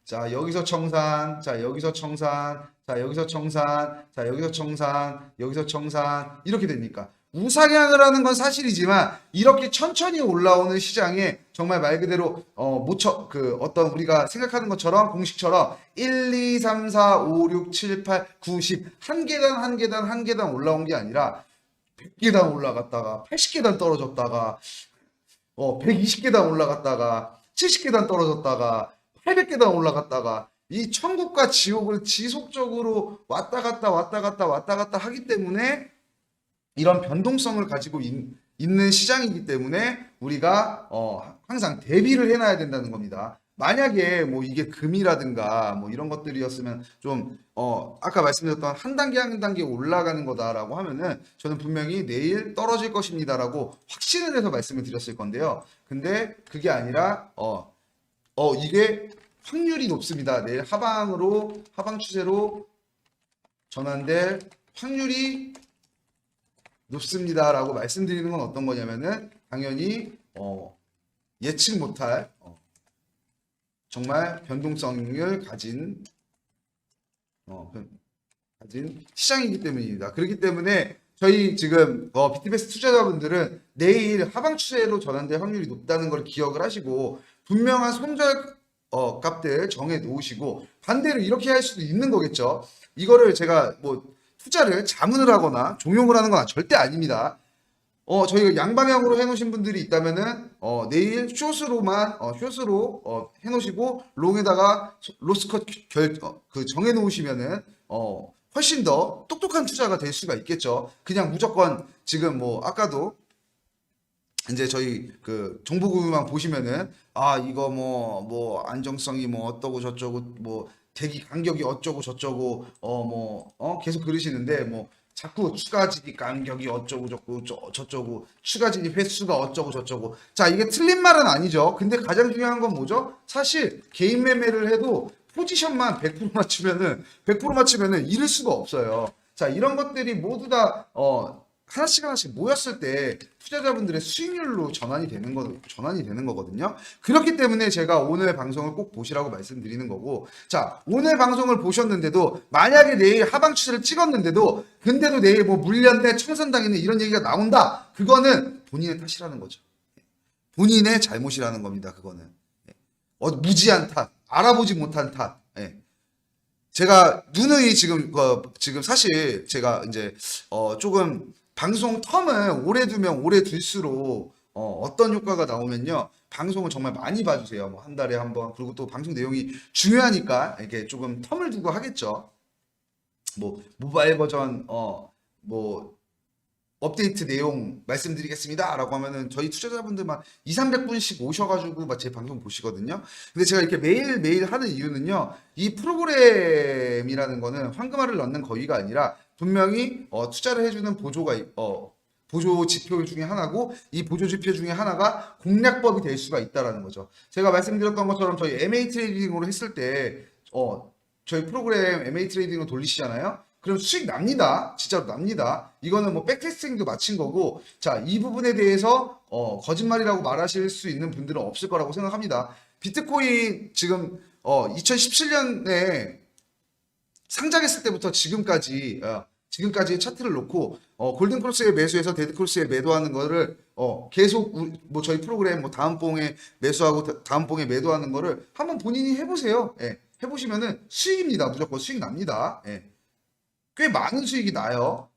자, 여기서 청산, 자, 여기서 청산, 자, 여기서 청산, 자, 여기서 청산, 여기서 청산, 이렇게 됩니까? 우상향을 하는 건 사실이지만 이렇게 천천히 올라오는 시장에 정말 말 그대로 어떤 우리가 생각하는 것처럼 공식처럼 1, 2, 3, 4, 5, 6, 7, 8, 9, 10 한 계단 한 계단 한 계단 올라온 게 아니라 100계단 올라갔다가 80계단 떨어졌다가 120계단 올라갔다가 70계단 떨어졌다가 800계단 올라갔다가 이 천국과 지옥을 지속적으로 왔다 갔다 왔다 갔다 왔다 갔다 하기 때문에 이런 변동성을 가지고 있는 시장이기 때문에 우리가 항상 대비를 해놔야 된다는 겁니다. 만약에 뭐 이게 금이라든가 뭐 이런 것들이었으면 좀 아까 말씀드렸던 한 단계 한 단계 올라가는 거다라고 하면은 저는 분명히 내일 떨어질 것입니다라고 확신을 해서 말씀을 드렸을 건데요. 근데 그게 아니라 이게 확률이 높습니다. 내일 하방 추세로 전환될 확률이 높습니다라고 말씀드리는 건 어떤 거냐면은 당연히 예측 못할 정말 변동성을 가진 시장이기 때문입니다. 그렇기 때문에 저희 지금 비트베스트 투자자분들은 내일 하방 추세로 전환될 확률이 높다는 걸 기억을 하시고 분명한 손절 값들 정해 놓으시고 반대로 이렇게 할 수도 있는 거겠죠. 이거를 제가 뭐 투자를 자문을 하거나 종용을 하는 건 절대 아닙니다. 저희가 양방향으로 해놓으신 분들이 있다면은 내일 숏으로 해놓으시고 롱에다가 로스컷 정해 놓으시면은 훨씬 더 똑똑한 투자가 될 수가 있겠죠. 그냥 무조건 지금 뭐 아까도 이제 저희 그 정보구만 보시면은 이거 뭐 안정성이 뭐 어떠고 저쩌고 뭐 대기 간격이 어쩌고 저쩌고 계속 그러시는데 뭐 자꾸 추가 진입 간격이 어쩌고 저쩌고 추가 진입 횟수가 어쩌고 저쩌고 자 이게 틀린 말은 아니죠. 근데 가장 중요한 건 뭐죠? 사실 개인 매매를 해도 포지션만 100% 맞추면은 잃을 수가 없어요. 자 이런 것들이 모두 다 하나씩 모였을 때 투자자분들의 수익률로 전환이 되는 거거든요. 그렇기 때문에 제가 오늘 방송을 꼭 보시라고 말씀드리는 거고, 자 오늘 방송을 보셨는데도 만약에 내일 하방 추세를 찍었는데도 근데도 내일 뭐 물렸네 청산당했네 이런 얘기가 나온다, 그거는 본인의 탓이라는 거죠. 본인의 잘못이라는 겁니다. 그거는 무지한 탓, 알아보지 못한 탓. 제가 누누이 지금 사실 제가 이제 조금 방송 텀을 오래 두면 오래 둘수록 어떤 효과가 나오면요, 방송을 정말 많이 봐주세요. 뭐 한 달에 한 번. 그리고 또 방송 내용이 중요하니까 이렇게 조금 텀을 두고 하겠죠. 뭐 모바일 버전 뭐 업데이트 내용 말씀드리겠습니다 라고 하면은 저희 투자자분들만 200~300분씩 오셔가지고 막 제 방송 보시거든요. 근데 제가 이렇게 매일 하는 이유는요, 이 프로그램이라는 거는 황금알을 넣는 거위가 아니라 분명히 투자를 해주는 보조 지표 중에 하나고, 이 보조 지표 중에 하나가 공략법이 될 수가 있다라는 거죠. 제가 말씀드렸던 것처럼 저희 MA 트레이딩으로 했을 때 저희 프로그램 MA 트레이딩으로 돌리시잖아요. 그럼 수익 납니다. 진짜로 납니다. 이거는 뭐 백테스팅도 마친 거고, 자, 이 부분에 대해서 거짓말이라고 말하실 수 있는 분들은 없을 거라고 생각합니다. 비트코인 지금 2017년에 상장했을 때부터 지금까지의 차트를 놓고 골든크로스에 매수해서 데드크로스에 매도하는 거를 계속 뭐 저희 프로그램 뭐 다음 봉에 매수하고 다음 봉에 매도하는 거를 한번 본인이 해보세요. 해보시면은 수익입니다. 무조건 수익 납니다. 꽤 많은 수익이 나요.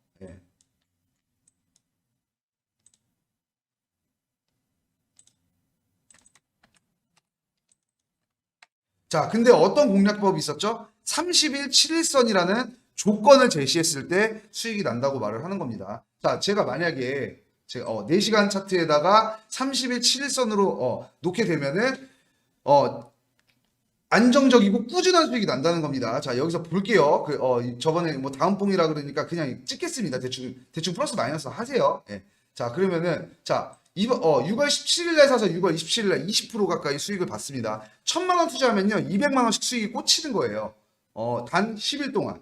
자, 근데 어떤 공략법이 있었죠? 30일 7일선이라는 조건을 제시했을 때 수익이 난다고 말을 하는 겁니다. 자, 제가 만약에 4시간 차트에다가 30일 7일선으로 놓게 되면은 안정적이고 꾸준한 수익이 난다는 겁니다. 자, 여기서 볼게요. 저번에 뭐 다음 봉이라 그러니까 그냥 찍겠습니다. 대충 플러스 마이너스 하세요. 자, 그러면은 자, 6월 17일 날 사서 6월 27일 날 20% 가까이 수익을 받습니다. 1,000만 원 투자하면요, 200만 원씩 수익이 꽂히는 거예요. 단 10일 동안.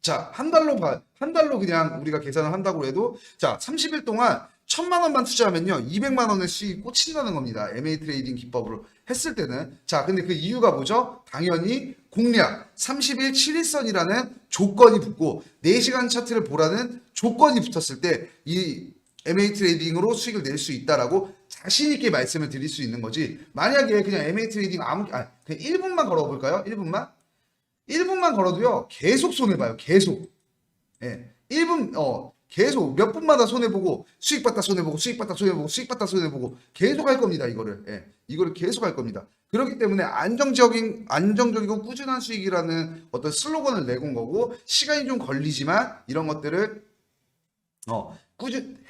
자, 한 달로 그냥 우리가 계산을 한다고 해도 자, 30일 동안 1000만 원만 투자하면요 200만 원의 수익이 꽂힌다는 겁니다. MA 트레이딩 기법으로 했을 때는. 자, 근데 그 이유가 뭐죠? 당연히 공략 30일 7일선이라는 조건이 붙고 4시간 차트를 보라는 조건이 붙었을 때 이 MA 트레이딩으로 수익을 낼 수 있다라고 자신 있게 말씀을 드릴 수 있는 거지. 만약에 그냥 MA 트레이딩 그냥 1분만 걸어볼까요? 1분만 걸어도요 계속 손해 봐요. 계속. 예. 1분 계속 몇 분마다 손해 보고 수익 봤다 손해 보고 수익 봤다 손해 보고 수익 봤다 손해 보고 계속 할 겁니다. 이거를. 예. 이거를 계속 할 겁니다. 그렇기 때문에 안정적이고 꾸준한 수익이라는 어떤 슬로건을 내건 거고, 시간이 좀 걸리지만 이런 것들을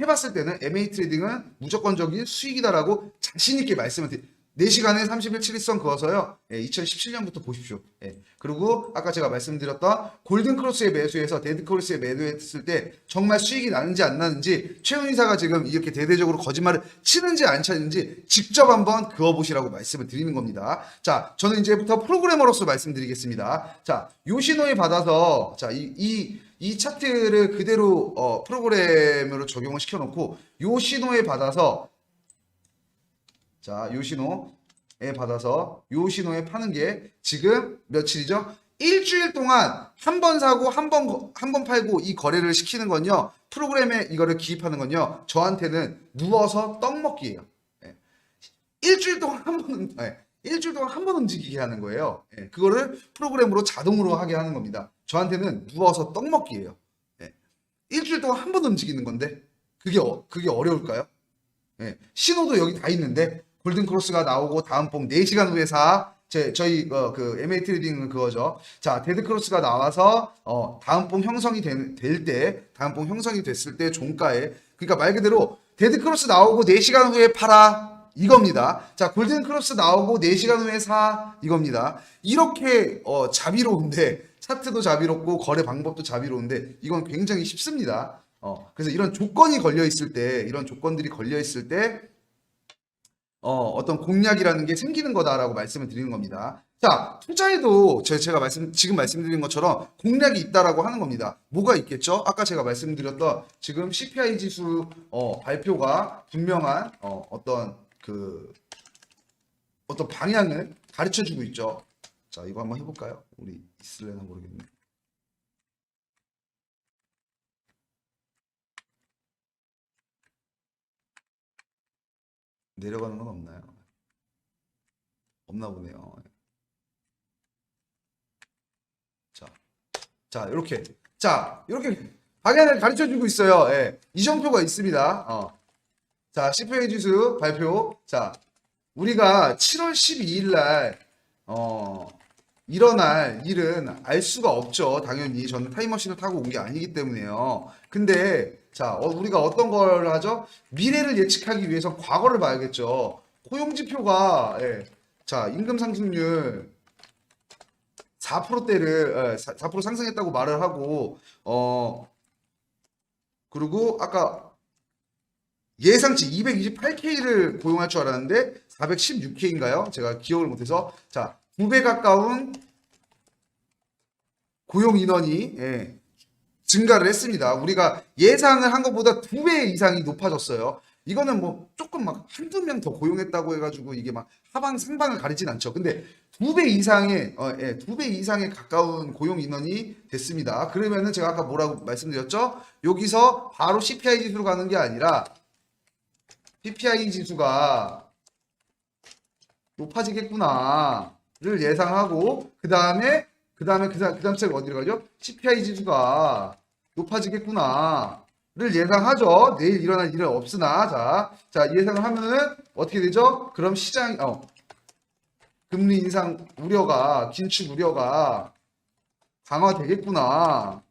해봤을 때는 MA 트레이딩은 무조건적인 수익이다라고 자신 있게 말씀을 드립니다. 4시간에 30일 7일선 그어서요. 2017년부터 보십시오. 그리고 아까 제가 말씀드렸던 골든 크로스에 매수해서 데드 크로스에 매도했을 때 정말 수익이 나는지 안 나는지, 최은희사가 지금 이렇게 대대적으로 거짓말을 치는지 안 치는지 직접 한번 그어보시라고 말씀을 드리는 겁니다. 자, 저는 이제부터 프로그래머로서 말씀드리겠습니다. 자, 요시노에 받아서 자, 이 차트를 그대로 프로그램으로 적용을 시켜놓고 요시노에 받아서, 자, 요시노에 받아서 요시노에 파는 게 지금 며칠이죠? 일주일 동안 한 번 사고 한 번 팔고 이 거래를 시키는 건요, 프로그램에 이거를 기입하는 건요, 저한테는 누워서 떡 먹기예요. 일주일 동안 한 번 움직이게 하는 거예요. 그거를 프로그램으로 자동으로 하게 하는 겁니다. 저한테는 누워서 떡 먹기예요. 일주일 동안 한 번 움직이는 건데 그게 어려울까요? 신호도 여기 다 있는데 골든 크로스가 나오고 다음 봉 4시간 후에 저희 그 MA 트레이딩은 그거죠. 자, 데드 크로스가 나와서 다음 봉 형성이 다음 봉 형성이 됐을 때 종가에, 그러니까 말 그대로 데드 크로스 나오고 4시간 후에 팔아 이겁니다. 자, 골든 크로스 나오고 4시간 후에 사 이겁니다. 이렇게 자비로운데, 차트도 자비롭고 거래 방법도 자비로운데 이건 굉장히 쉽습니다. 그래서 이런 조건이 걸려 있을 때, 이런 조건들이 걸려 있을 때 어떤 공략이라는 게 생기는 거다라고 말씀을 드리는 겁니다. 자, 투자에도 제가 지금 말씀드린 것처럼 공략이 있다라고 하는 겁니다. 뭐가 있겠죠? 아까 제가 말씀드렸던 지금 CPI 지수 발표가 분명한 어떤 방향을 가르쳐 주고 있죠. 자, 이거 한번 해볼까요? 우리 있을래나 모르겠네. 내려가는 건 없나요? 없나 보네요. 이렇게 방향을 가르쳐 주고 있어요. 이정표가 있습니다. 자, CPI 지수 발표. 자, 우리가 7월 12일 날 일어날 일은 알 수가 없죠. 당연히 저는 타임머신을 타고 온 게 아니기 때문에요. 근데 자, 우리가 어떤 걸 하죠? 미래를 예측하기 위해서 과거를 봐야겠죠. 고용지표가 자, 임금 상승률 4%대를 4% 상승했다고 말을 하고, 그리고 아까 예상치 228K를 고용할 줄 알았는데 416K인가요? 제가 기억을 못해서. 자, 2배 가까운 고용 인원이 증가를 했습니다. 우리가 예상을 한 것보다 2배 이상이 높아졌어요. 이거는 뭐 조금 막 한두 명 더 고용했다고 해가지고 이게 막 하방 상방을 가리진 않죠. 근데 2배 이상에 가까운 고용 인원이 됐습니다. 그러면은 제가 아까 뭐라고 말씀드렸죠? 여기서 바로 CPI 지수로 가는 게 아니라 PPI 지수가 높아지겠구나를 예상하고, 그 다음 책 어디로 가죠? CPI 지수가 높아지겠구나를 예상하죠. 내일 일어날 일은 없으나. 자, 예상을 하면은 어떻게 되죠? 그럼 금리 인상 우려가, 긴축 우려가 강화되겠구나.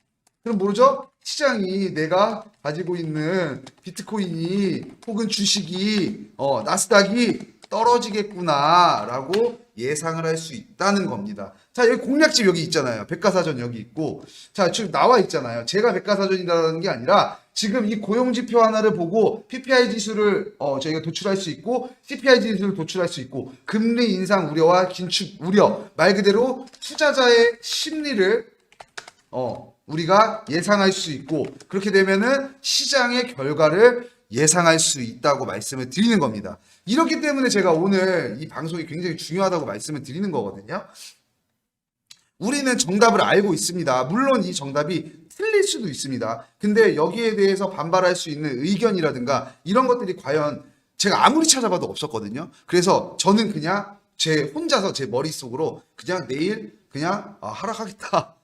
그럼 모르죠? 시장이 내가 가지고 있는 비트코인이 혹은 주식이 나스닥이 떨어지겠구나라고 예상을 할 수 있다는 겁니다. 자, 여기 공략집 여기 있잖아요. 백과사전 여기 있고. 자, 지금 나와 있잖아요. 제가 백과사전이라는 게 아니라 지금 이 고용지표 하나를 보고 PPI 지수를 저희가 도출할 수 있고, CPI 지수를 도출할 수 있고, 금리 인상 우려와 긴축 우려, 말 그대로 투자자의 심리를 우리가 예상할 수 있고, 그렇게 되면은 시장의 결과를 예상할 수 있다고 말씀을 드리는 겁니다. 이렇기 때문에 제가 오늘 이 방송이 굉장히 중요하다고 말씀을 드리는 거거든요. 우리는 정답을 알고 있습니다. 물론 이 정답이 틀릴 수도 있습니다. 근데 여기에 대해서 반발할 수 있는 의견이라든가 이런 것들이 과연 제가 아무리 찾아봐도 없었거든요. 그래서 저는 그냥 제 혼자서 제 머릿속으로 그냥 내일 그냥 하락하겠다.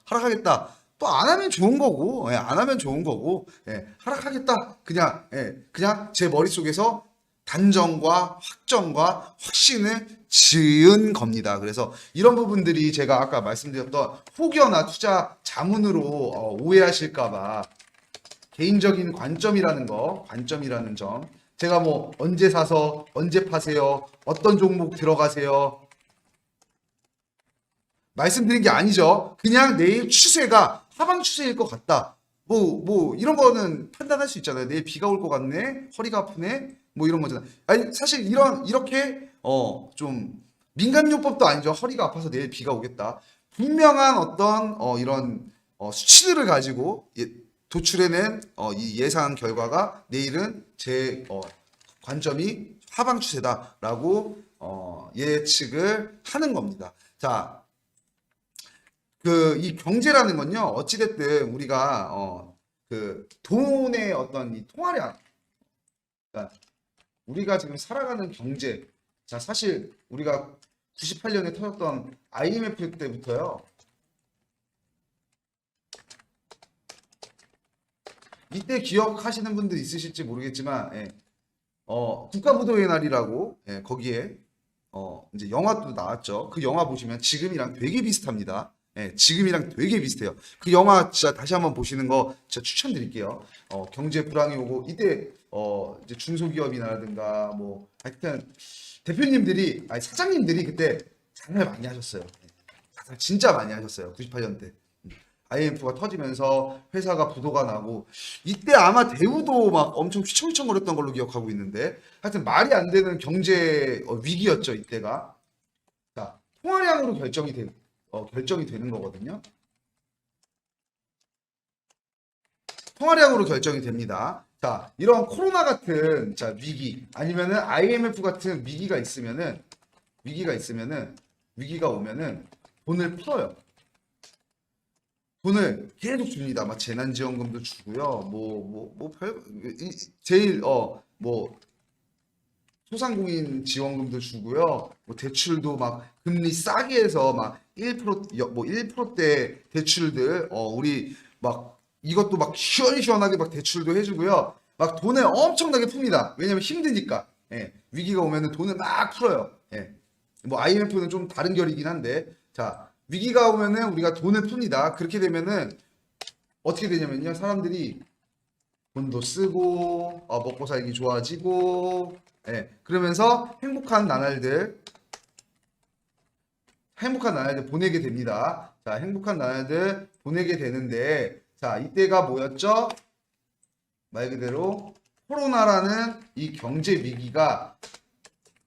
하락하겠다. 또 안 하면 좋은 거고, 안 하면 좋은 거고, 하락하겠다. 그냥, 그냥 제 머릿속에서 단정과 확정과 확신을 지은 겁니다. 그래서 이런 부분들이 제가 아까 말씀드렸던 혹여나 투자 자문으로 오해하실까봐 개인적인 관점이라는 점. 제가 뭐 언제 사서 언제 파세요, 어떤 종목 들어가세요 말씀드린 게 아니죠. 그냥 내일 추세가 하방 추세일 것 같다. 뭐 이런 거는 판단할 수 있잖아요. 내일 비가 올 것 같네, 허리가 아프네, 뭐 이런 거잖아. 아니 사실 이렇게 좀 민간요법도 아니죠. 허리가 아파서 내일 비가 오겠다. 분명한 어떤 이런 수치들을 가지고 도출해낸 이 예상 결과가 내일은 제 관점이 하방 추세다라고 예측을 하는 겁니다. 자, 이 경제라는 건요, 어찌됐든 우리가 그 돈의 어떤 이 통화량, 그러니까 우리가 지금 살아가는 경제, 자 사실 우리가 98년에 터졌던 IMF 때부터요, 이때 기억하시는 분들 있으실지 모르겠지만, 국가무도의 날이라고, 거기에 이제 영화도 나왔죠. 그 영화 보시면 지금이랑 되게 비슷합니다. 지금이랑 되게 비슷해요. 그 영화 진짜 다시 한번 보시는 거 진짜 추천드릴게요. 경제 불황이 오고 이때 이제 중소기업이라든가 뭐 하여튼 대표님들이, 아니 사장님들이 그때 장을 많이 하셨어요. 장을 진짜 많이 하셨어요. 98년 때. IMF가 터지면서 회사가 부도가 나고 이때 아마 대우도 막 엄청 휘청휘청거렸던 걸로 기억하고 있는데, 하여튼 말이 안 되는 경제 위기였죠 이때가. 자, 통화량으로 결정이 되는 거거든요. 통화량으로 결정이 됩니다. 자, 이런 코로나 같은 위기, 아니면은 IMF 같은 위기가 오면은 돈을 풀어요. 돈을 계속 줍니다. 막 재난지원금도 주고요. 제일 소상공인 지원금도 주고요. 뭐 대출도 막 금리 싸게 해서 막 1%, 뭐 1%대 대출들, 우리 막 이것도 막 시원시원하게 막 대출도 해주고요. 막 돈을 엄청나게 풉니다. 왜냐면 힘드니까. 위기가 오면은 돈을 막 풀어요. 뭐 IMF는 좀 다른 결이긴 한데, 자, 위기가 오면은 우리가 돈을 풉니다. 그렇게 되면은 어떻게 되냐면요, 사람들이 돈도 쓰고 먹고 살기 좋아지고, 그러면서 행복한 나날들 보내게 됩니다. 자, 행복한 나날들 보내게 되는데, 자, 이때가 뭐였죠? 말 그대로 코로나라는 이 경제 위기가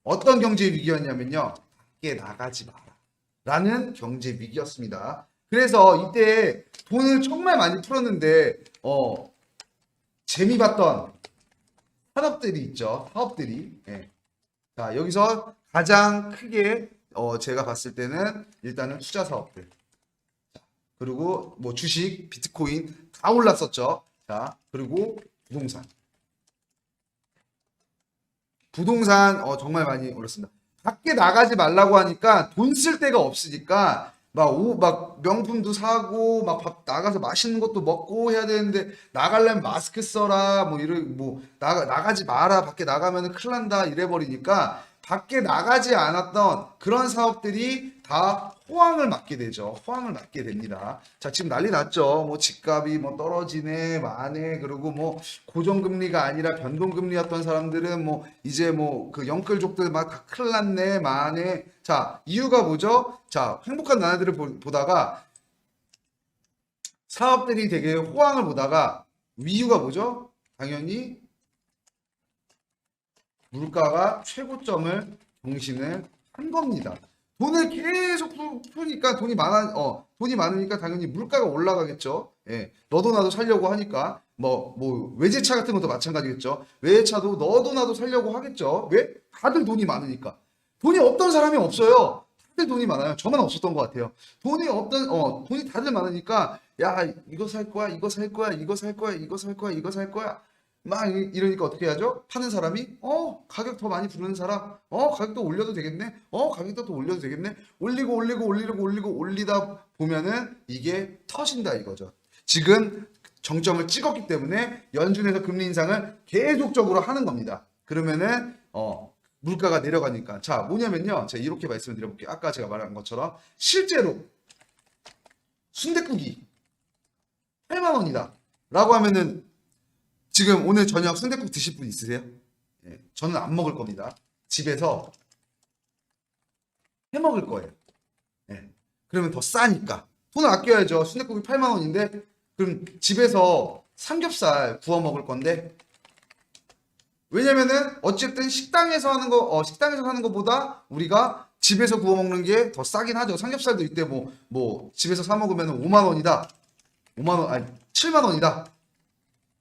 어떤 경제 위기였냐면요, 밖에 나가지 마라 라는 경제 위기였습니다. 그래서 이때 돈을 정말 많이 풀었는데 재미 봤던 산업들이 있죠. 사업들이. 자, 여기서 가장 크게 제가 봤을 때는 일단은 투자 사업들. 자, 그리고 뭐 주식, 비트코인 다 올랐었죠. 자, 그리고 부동산 정말 많이 올랐습니다. 밖에 나가지 말라고 하니까 돈 쓸 데가 없으니까 막 명품도 사고 막 나가서 맛있는 것도 먹고 해야 되는데, 나가려면 마스크 써라 나가지 마라, 밖에 나가면은 큰일 난다 이래 버리니까 밖에 나가지 않았던 그런 사업들이 다 호황을 맞게 되죠. 호황을 맞게 됩니다. 자, 지금 난리 났죠. 뭐 집값이 뭐 떨어지네 마네, 그리고 뭐 고정금리가 아니라 변동금리였던 사람들은 뭐 이제 뭐 그 영끌족들 막 다 큰일 났네 마네. 자, 이유가 뭐죠? 자, 행복한 나라들을 보다가 사업들이 되게 호황을 보다가 이유가 뭐죠? 당연히 물가가 최고점을 경신을 한 겁니다. 돈을 계속 푸니까 돈이 많으니까 당연히 물가가 올라가겠죠. 예. 너도 나도 살려고 하니까 뭐 외제차 같은 것도 마찬가지겠죠. 외제차도 너도 나도 살려고 하겠죠. 왜? 다들 돈이 많으니까. 돈이 없던 사람이 없어요. 다들 돈이 많아요. 저만 없었던 것 같아요. 돈이 다들 많으니까 야, 이거 살 거야, 이거 살 거야, 이거 살 거야, 이거 살 거야, 이거 살 거야. 막 이러니까 어떻게 하죠? 파는 사람이 가격 더 많이 부르는 사람 가격도 올려도 되겠네, 가격도 더 올려도 되겠네, 올리다 보면은 이게 터진다 이거죠. 지금 정점을 찍었기 때문에 연준에서 금리 인상을 계속적으로 하는 겁니다. 그러면은 물가가 내려가니까, 자 뭐냐면요, 제가 이렇게 말씀을 드려볼게요. 아까 제가 말한 것처럼 실제로 순댓국이 8만 원이다 라고 하면은 지금 오늘 저녁 순댓국 드실 분 있으세요? 예, 저는 안 먹을 겁니다. 집에서 해 먹을 거예요. 예, 그러면 더 싸니까 돈을 아껴야죠. 순댓국이 8만 원인데 그럼 집에서 삼겹살 구워 먹을 건데, 왜냐면은 어쨌든 식당에서 하는 것보다 우리가 집에서 구워 먹는 게 더 싸긴 하죠. 삼겹살도 이때 뭐 집에서 사 먹으면 5만 원이다. 5만 원, 아니 7만 원이다.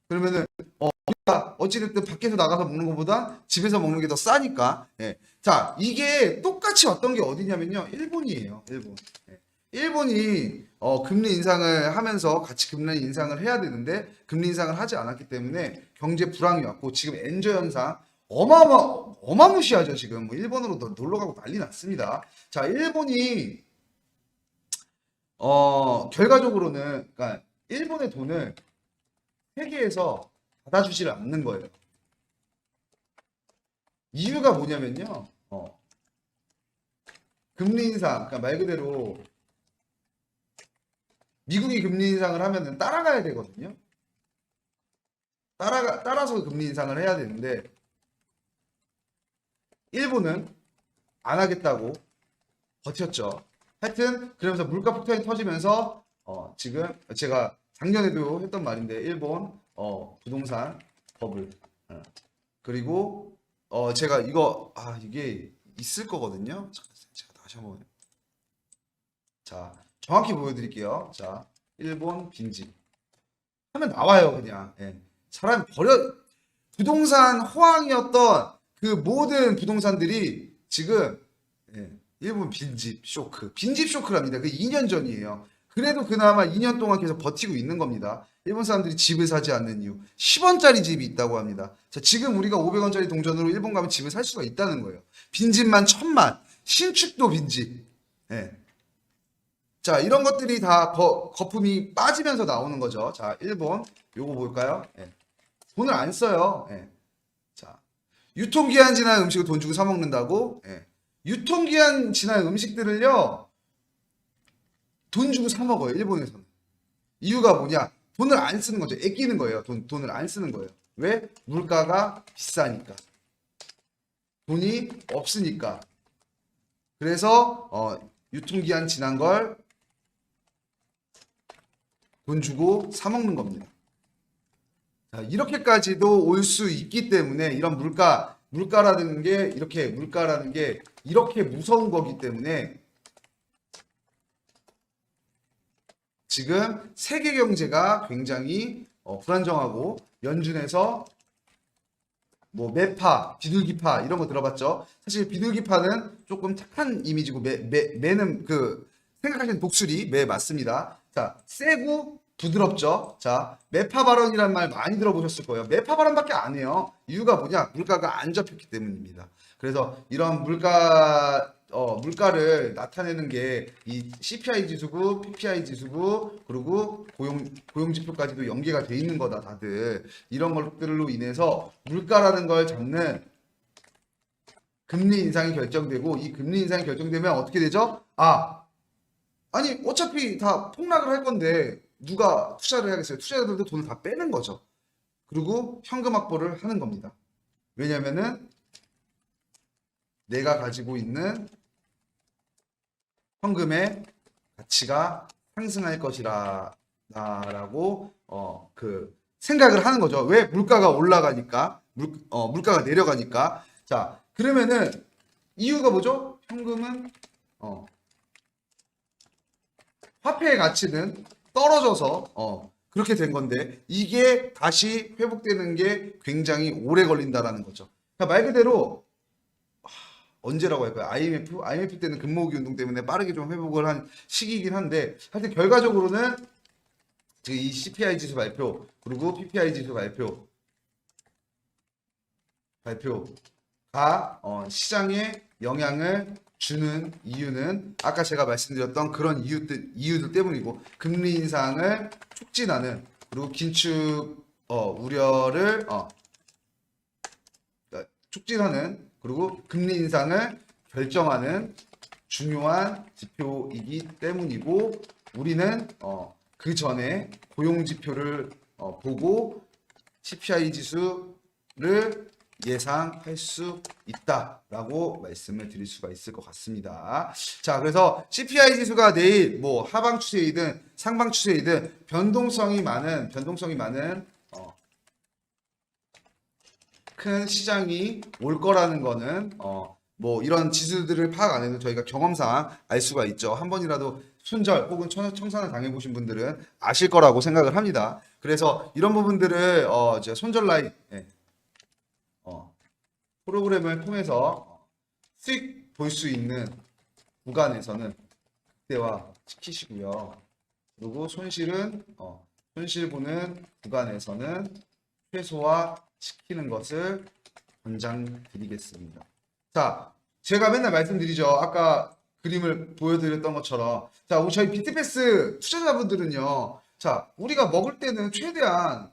그러면은 우리가 어찌됐든 밖에서 나가서 먹는 것보다 집에서 먹는 게 더 싸니까. 예. 자, 이게 똑같이 왔던 게 어디냐면요, 일본이에요. 일본. 예. 일본이 금리 인상을 하면서 같이 금리 인상을 해야 되는데 금리 인상을 하지 않았기 때문에 경제 불황이 왔고, 지금 엔저 현상 어마무시하죠. 지금 뭐 일본으로 놀러 가고 난리 났습니다. 자, 일본이 결과적으로는, 그러니까 일본의 돈을 세계에서 받아주지를 않는 거예요. 이유가 뭐냐면요, 금리 인상, 그러니까 말 그대로 미국이 금리 인상을 하면은 따라가야 되거든요. 따라서 금리 인상을 해야 되는데 일본은 안 하겠다고 버텼죠. 하여튼 그러면서 물가 폭탄이 터지면서 지금 제가 작년에도 했던 말인데, 일본 부동산 버블, 그리고 제가 이게 있을 거거든요. 제가 다시 한번, 자 정확히 보여드릴게요. 자, 일본 빈집 하면 나와요. 그냥 사람이 부동산 호황이었던 그 모든 부동산들이 지금 일본 빈집 쇼크랍니다. 그 2년 전이에요. 그래도 그나마 2년 동안 계속 버티고 있는 겁니다. 일본 사람들이 집을 사지 않는 이유, 10원짜리 집이 있다고 합니다. 자, 지금 우리가 500원짜리 동전으로 일본 가면 집을 살 수가 있다는 거예요. 빈집만 1000만, 신축도 빈집. 자, 이런 것들이 다 거품이 빠지면서 나오는 거죠. 자, 일본 요거 볼까요? 돈을 안 써요. 자, 유통기한 지난 음식을 돈 주고 사 먹는다고? 유통기한 지난 음식들을요, 돈 주고 사 먹어요. 일본에서는. 이유가 뭐냐? 돈을 안 쓰는 거죠. 아끼는 거예요. 돈을 안 쓰는 거예요. 왜? 물가가 비싸니까. 돈이 없으니까. 그래서 유통기한 지난 걸 돈 주고 사 먹는 겁니다. 자, 이렇게까지도 올 수 있기 때문에, 이런 물가라는 게 이렇게 무서운 거기 때문에 지금 세계 경제가 굉장히 불안정하고, 연준에서 뭐 매파, 비둘기파 이런 거 들어봤죠? 사실 비둘기파는 조금 착한 이미지고, 매는 그 생각하시는 독수리 매 맞습니다. 자, 세고 부드럽죠? 자, 매파 발언이란 말 많이 들어보셨을 거예요. 매파 발언밖에 안 해요. 이유가 뭐냐? 물가가 안 잡혔기 때문입니다. 그래서 이런 물가를 나타내는 게 이 CPI 지수고, PPI 지수고, 그리고 고용 지표까지도 연계가 돼 있는 거다, 다들. 이런 것들로 인해서 물가라는 걸 잡는 금리 인상이 결정되고, 이 금리 인상이 결정되면 어떻게 되죠? 아니 어차피 다 폭락을 할 건데 누가 투자를 해야겠어요? 투자자들도 돈을 다 빼는 거죠. 그리고 현금 확보를 하는 겁니다. 왜냐면은 내가 가지고 있는 현금의 가치가 상승할 것이라 라고 그 생각을 하는 거죠. 왜? 물가가 올라가니까, 물가가 내려가니까. 자, 그러면은 이유가 뭐죠? 현금은 화폐의 가치는 떨어져서 그렇게 된 건데 이게 다시 회복되는 게 굉장히 오래 걸린다라는 거죠. 그러니까 말 그대로 언제라고 할까요? IMF 때는 금모으기 운동 때문에 빠르게 좀 회복을 한 시기이긴 한데 하여튼 결과적으로는 지금 이 CPI 지수 발표 그리고 PPI 지수 발표가 시장에 영향을 주는 이유는 아까 제가 말씀드렸던 그런 이유들 때문이고 금리 인상을 촉진하는 그리고 긴축 우려를 촉진하는 그리고 금리 인상을 결정하는 중요한 지표이기 때문이고 우리는 그 전에 고용 지표를 보고 CPI 지수를 예상할 수 있다라고 말씀을 드릴 수가 있을 것 같습니다. 자, 그래서 CPI 지수가 내일 뭐 하방 추세이든 상방 추세이든 변동성이 많은 큰 시장이 올 거라는 거는 뭐 이런 지수들을 파악 안 해도 저희가 경험상 알 수가 있죠. 한 번이라도 손절 혹은 청산을 당해보신 분들은 아실 거라고 생각을 합니다. 그래서 이런 부분들을 제가 손절 라인 프로그램을 통해서 수익 볼 수 있는 구간에서는 극대화 시키시고요. 그리고 손실 보는 구간에서는 최소화 시키는 것을 권장드리겠습니다. 자, 제가 맨날 말씀드리죠. 아까 그림을 보여드렸던 것처럼 자, 저희 비트패스 투자자분들은요. 자, 우리가 먹을 때는 최대한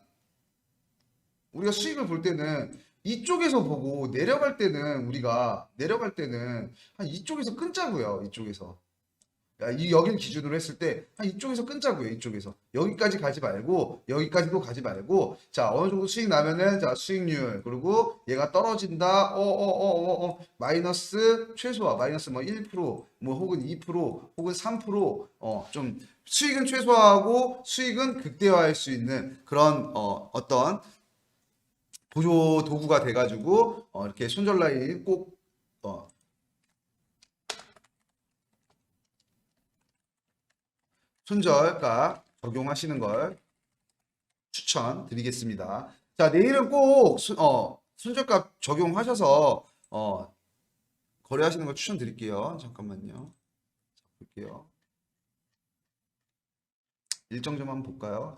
우리가 수익을 볼 때는 이쪽에서 보고 내려갈 때는 한 이쪽에서 끊자고요. 이쪽에서. 여길 기준으로 했을 때 한 이쪽에서 끊자고요. 이쪽에서. 여기까지 가지 말고 여기까지도 가지 말고 자, 어느 정도 수익 나면은 자, 수익률 그리고 얘가 떨어진다. 마이너스 최소화. 마이너스 뭐 1%, 뭐 혹은 2%, 혹은 3% 좀 수익은 최소화하고 수익은 극대화할 수 있는 그런 어떤 보조 도구가 돼가지고 이렇게 손절 라인 꼭 손절가 적용하시는 걸 추천드리겠습니다. 자, 내일은 꼭 손절가 적용하셔서 거래하시는 걸 추천드릴게요. 잠깐만요. 볼게요. 일정 좀 한번 볼까요?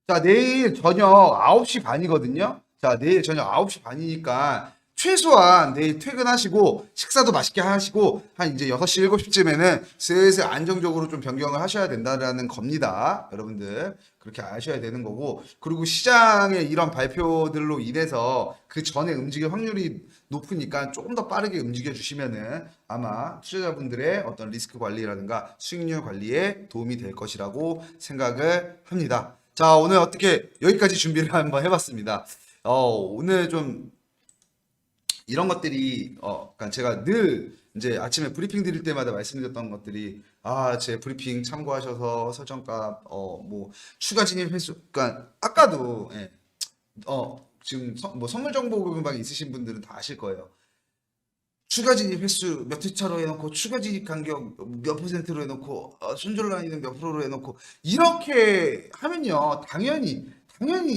자, 내일 저녁 9시 반이거든요. 자, 내일 저녁 9시 반이니까 최소한 내일 퇴근하시고 식사도 맛있게 하시고 한 이제 6시, 7시쯤에는 슬슬 안정적으로 좀 변경을 하셔야 된다라는 겁니다. 여러분들 그렇게 아셔야 되는 거고 그리고 시장의 이런 발표들로 인해서 그 전에 움직일 확률이 높으니까 조금 더 빠르게 움직여 주시면은 아마 투자자분들의 어떤 리스크 관리라든가 수익률 관리에 도움이 될 것이라고 생각을 합니다. 자, 오늘 어떻게 여기까지 준비를 한번 해봤습니다. 오늘 좀 이런 것들이 그러니까 제가 늘 이제 아침에 브리핑 드릴 때마다 말씀드렸던 것들이 제 브리핑 참고하셔서 설정값 뭐 추가 진입 횟수 그러니까 아까도 지금 뭐 선물 정보 공방에 있으신 분들은 다 아실 거예요. 추가 진입 횟수 몇 회차로 해놓고 추가 진입 간격 몇 퍼센트로 해놓고 손절 라인은 몇 프로로 해놓고 이렇게 하면요 당연히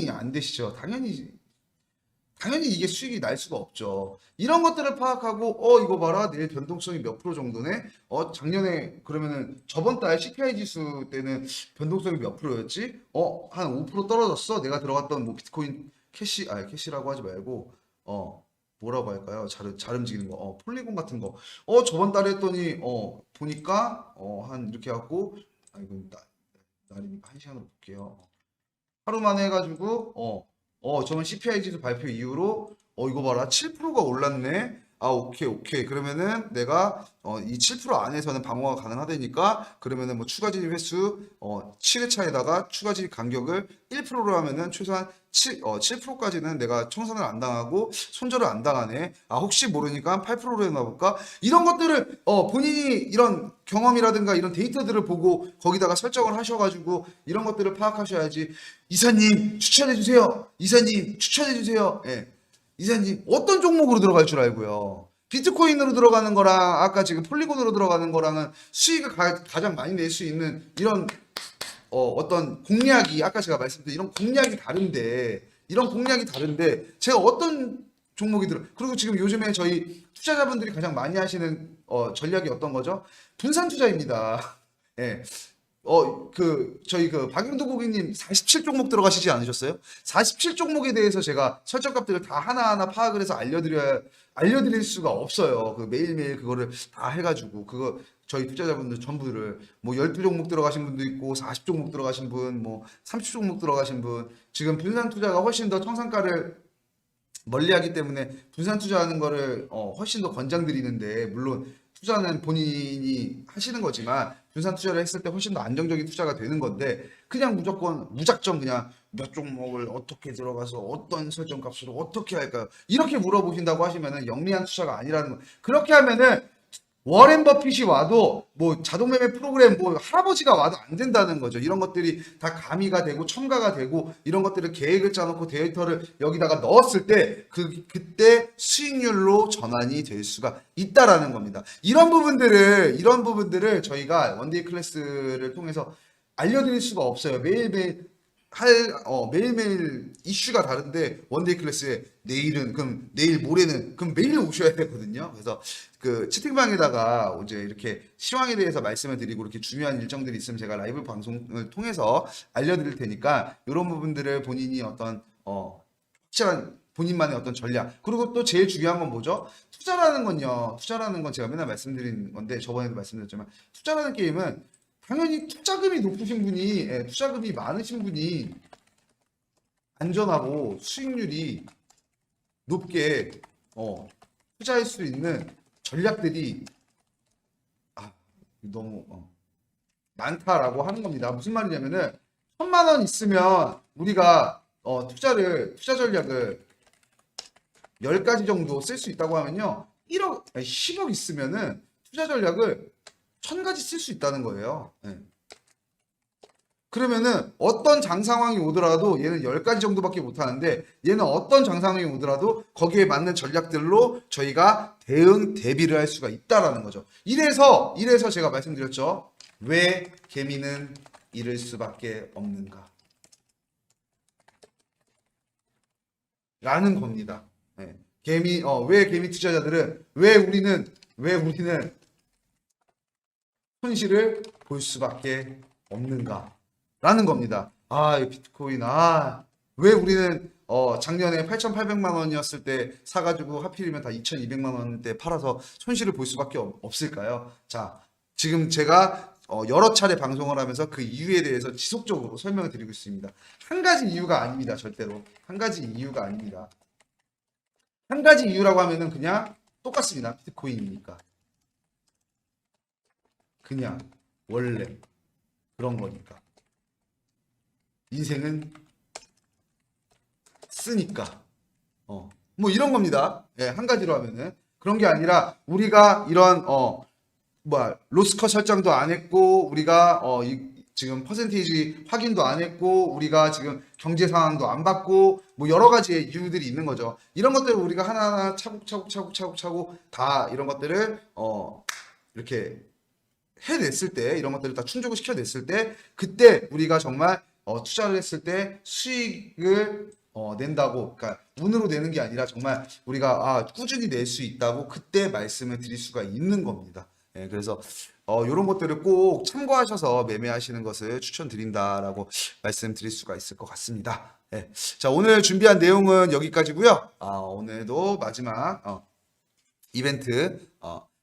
안 되시죠. 당연히 이게 수익이 날 수가 없죠. 이런 것들을 파악하고 이거 봐라 내일 변동성이 몇 프로 정도네. 작년에 그러면은 저번 달 CPI 지수 때는 변동성이 몇 프로였지? 한 5% 떨어졌어. 내가 들어갔던 뭐 비트코인 캐시라고 하지 말고 뭐라고 할까요? 잘 움직이는 거. 폴리곤 같은 거. 저번 달에 했더니 보니까 한 이렇게 하고 이거 날이 1시간으로 볼게요. 하루 만에 해가지고 저번 CPI 지수 발표 이후로 이거 봐라 7%가 올랐네. 오케이. 그러면은 내가 이 7% 안에서는 방어가 가능하다니까 그러면은 뭐 추가 진입 횟수 7회차에다가 추가 진입 간격을 1%로 하면은 최소한 7%까지는 내가 청산을 안 당하고 손절을 안 당하네. 혹시 모르니까 8%로 해놔볼까? 이런 것들을 본인이 이런 경험이라든가 이런 데이터들을 보고 거기다가 설정을 하셔가지고 이런 것들을 파악하셔야지. 이사님 추천해주세요. 예. 이사님 어떤 종목으로 들어갈 줄 알고요. 비트코인으로 들어가는 거랑 아까 지금 폴리곤으로 들어가는 거랑은 수익을 가장 많이 낼 수 있는 이런 어떤 공략이 아까 제가 말씀드린 이런 공략이 다른데 제가 어떤 종목이 들어 그리고 지금 요즘에 저희 투자자분들이 가장 많이 하시는 전략이 어떤 거죠? 분산 투자입니다. 예. 저희 박영도 고객님 47종목 들어가시지 않으셨어요? 47종목에 대해서 제가 설정값들을 다 하나하나 파악을 해서 알려드릴 수가 없어요. 그 매일매일 그거를 다 해가지고, 저희 투자자분들 전부를, 뭐 12종목 들어가신 분도 있고, 40종목 들어가신 분, 뭐 30종목 들어가신 분, 지금 분산 투자가 훨씬 더 청산가를 멀리하기 때문에 분산 투자하는 거를 훨씬 더 권장드리는데 물론 투자는 본인이 하시는 거지만 분산 투자를 했을 때 훨씬 더 안정적인 투자가 되는 건데 그냥 무작정 그냥 몇 종목을 어떻게 들어가서 어떤 설정값으로 어떻게 할까요? 이렇게 물어보신다고 하시면은 영리한 투자가 아니라는 거. 그렇게 하면은 워렌 버핏이 와도 뭐 자동 매매 프로그램 뭐 할아버지가 와도 안 된다는 거죠. 이런 것들이 다 가미가 되고 첨가가 되고 이런 것들을 계획을 짜놓고 데이터를 여기다가 넣었을 때 그때 수익률로 전환이 될 수가 있다라는 겁니다. 이런 부분들을 저희가 원데이 클래스를 통해서 알려드릴 수가 없어요. 매일매일 이슈가 다른데 원데이 클래스에 그럼 내일 모레는 그럼 매일 오셔야 되거든요. 그래서 그 채팅방에다가 이제 이렇게 시황에 대해서 말씀을 드리고 이렇게 중요한 일정들이 있으면 제가 라이브 방송을 통해서 알려드릴 테니까 이런 부분들을 본인이 어떤 확실한 본인만의 어떤 전략 그리고 또 제일 중요한 건 뭐죠? 투자라는 건 제가 맨날 말씀드린 건데 저번에도 말씀드렸지만 투자라는 게임은 당연히 투자금이 높으신 분이 투자금이 많으신 분이 안전하고 수익률이 높게 투자할 수 있는 전략들이 너무 많다라고 하는 겁니다. 무슨 말이냐면은 1,000만 원 있으면 우리가 투자 전략을 10가지 정도 쓸 수 있다고 하면요. 10억 있으면은 투자 전략을 1,000가지 쓸 수 있다는 거예요. 네. 그러면은 어떤 장상황이 오더라도 얘는 10가지 정도밖에 못 하는데 얘는 어떤 장상황이 오더라도 거기에 맞는 전략들로 저희가 대비를 할 수가 있다라는 거죠. 이래서 제가 말씀드렸죠. 왜 개미는 잃을 수밖에 없는가? 라는 겁니다. 네. 왜 개미 투자자들은 왜 우리는 손실을 볼 수밖에 없는가? 라는 겁니다. 이 비트코인, 왜 우리는 작년에 8,800만 원이었을 때 사가지고 하필이면 다 2,200만 원대 팔아서 손실을 볼 수밖에 없을까요? 자, 지금 제가 여러 차례 방송을 하면서 그 이유에 대해서 지속적으로 설명을 드리고 있습니다. 한 가지 이유가 아닙니다. 절대로. 한 가지 이유가 아닙니다. 한 가지 이유라고 하면은 그냥 똑같습니다. 비트코인이니까. 그냥 원래 그런 거니까. 인생은 쓰니까. 뭐 이런 겁니다. 예, 한 가지로 하면은. 그런 게 아니라 우리가 이런 로스컷 설정도 안 했고 우리가 지금 퍼센테이지 확인도 안 했고 우리가 지금 경제 상황도 안 봤고 뭐 여러 가지의 이유들이 있는 거죠. 이런 것들을 우리가 하나하나 차곡차곡 다 이런 것들을 이렇게 해냈을 때 이런 것들을 다 충족을 시켜냈을 때 그때 우리가 정말 투자를 했을 때 수익을 낸다고 그러니까 운으로 내는 게 아니라 정말 우리가 꾸준히 낼 수 있다고 그때 말씀을 드릴 수가 있는 겁니다. 예, 그래서 이런 것들을 꼭 참고하셔서 매매하시는 것을 추천드린다라고 말씀드릴 수가 있을 것 같습니다. 예. 자, 오늘 준비한 내용은 여기까지고요. 오늘도 마지막 이벤트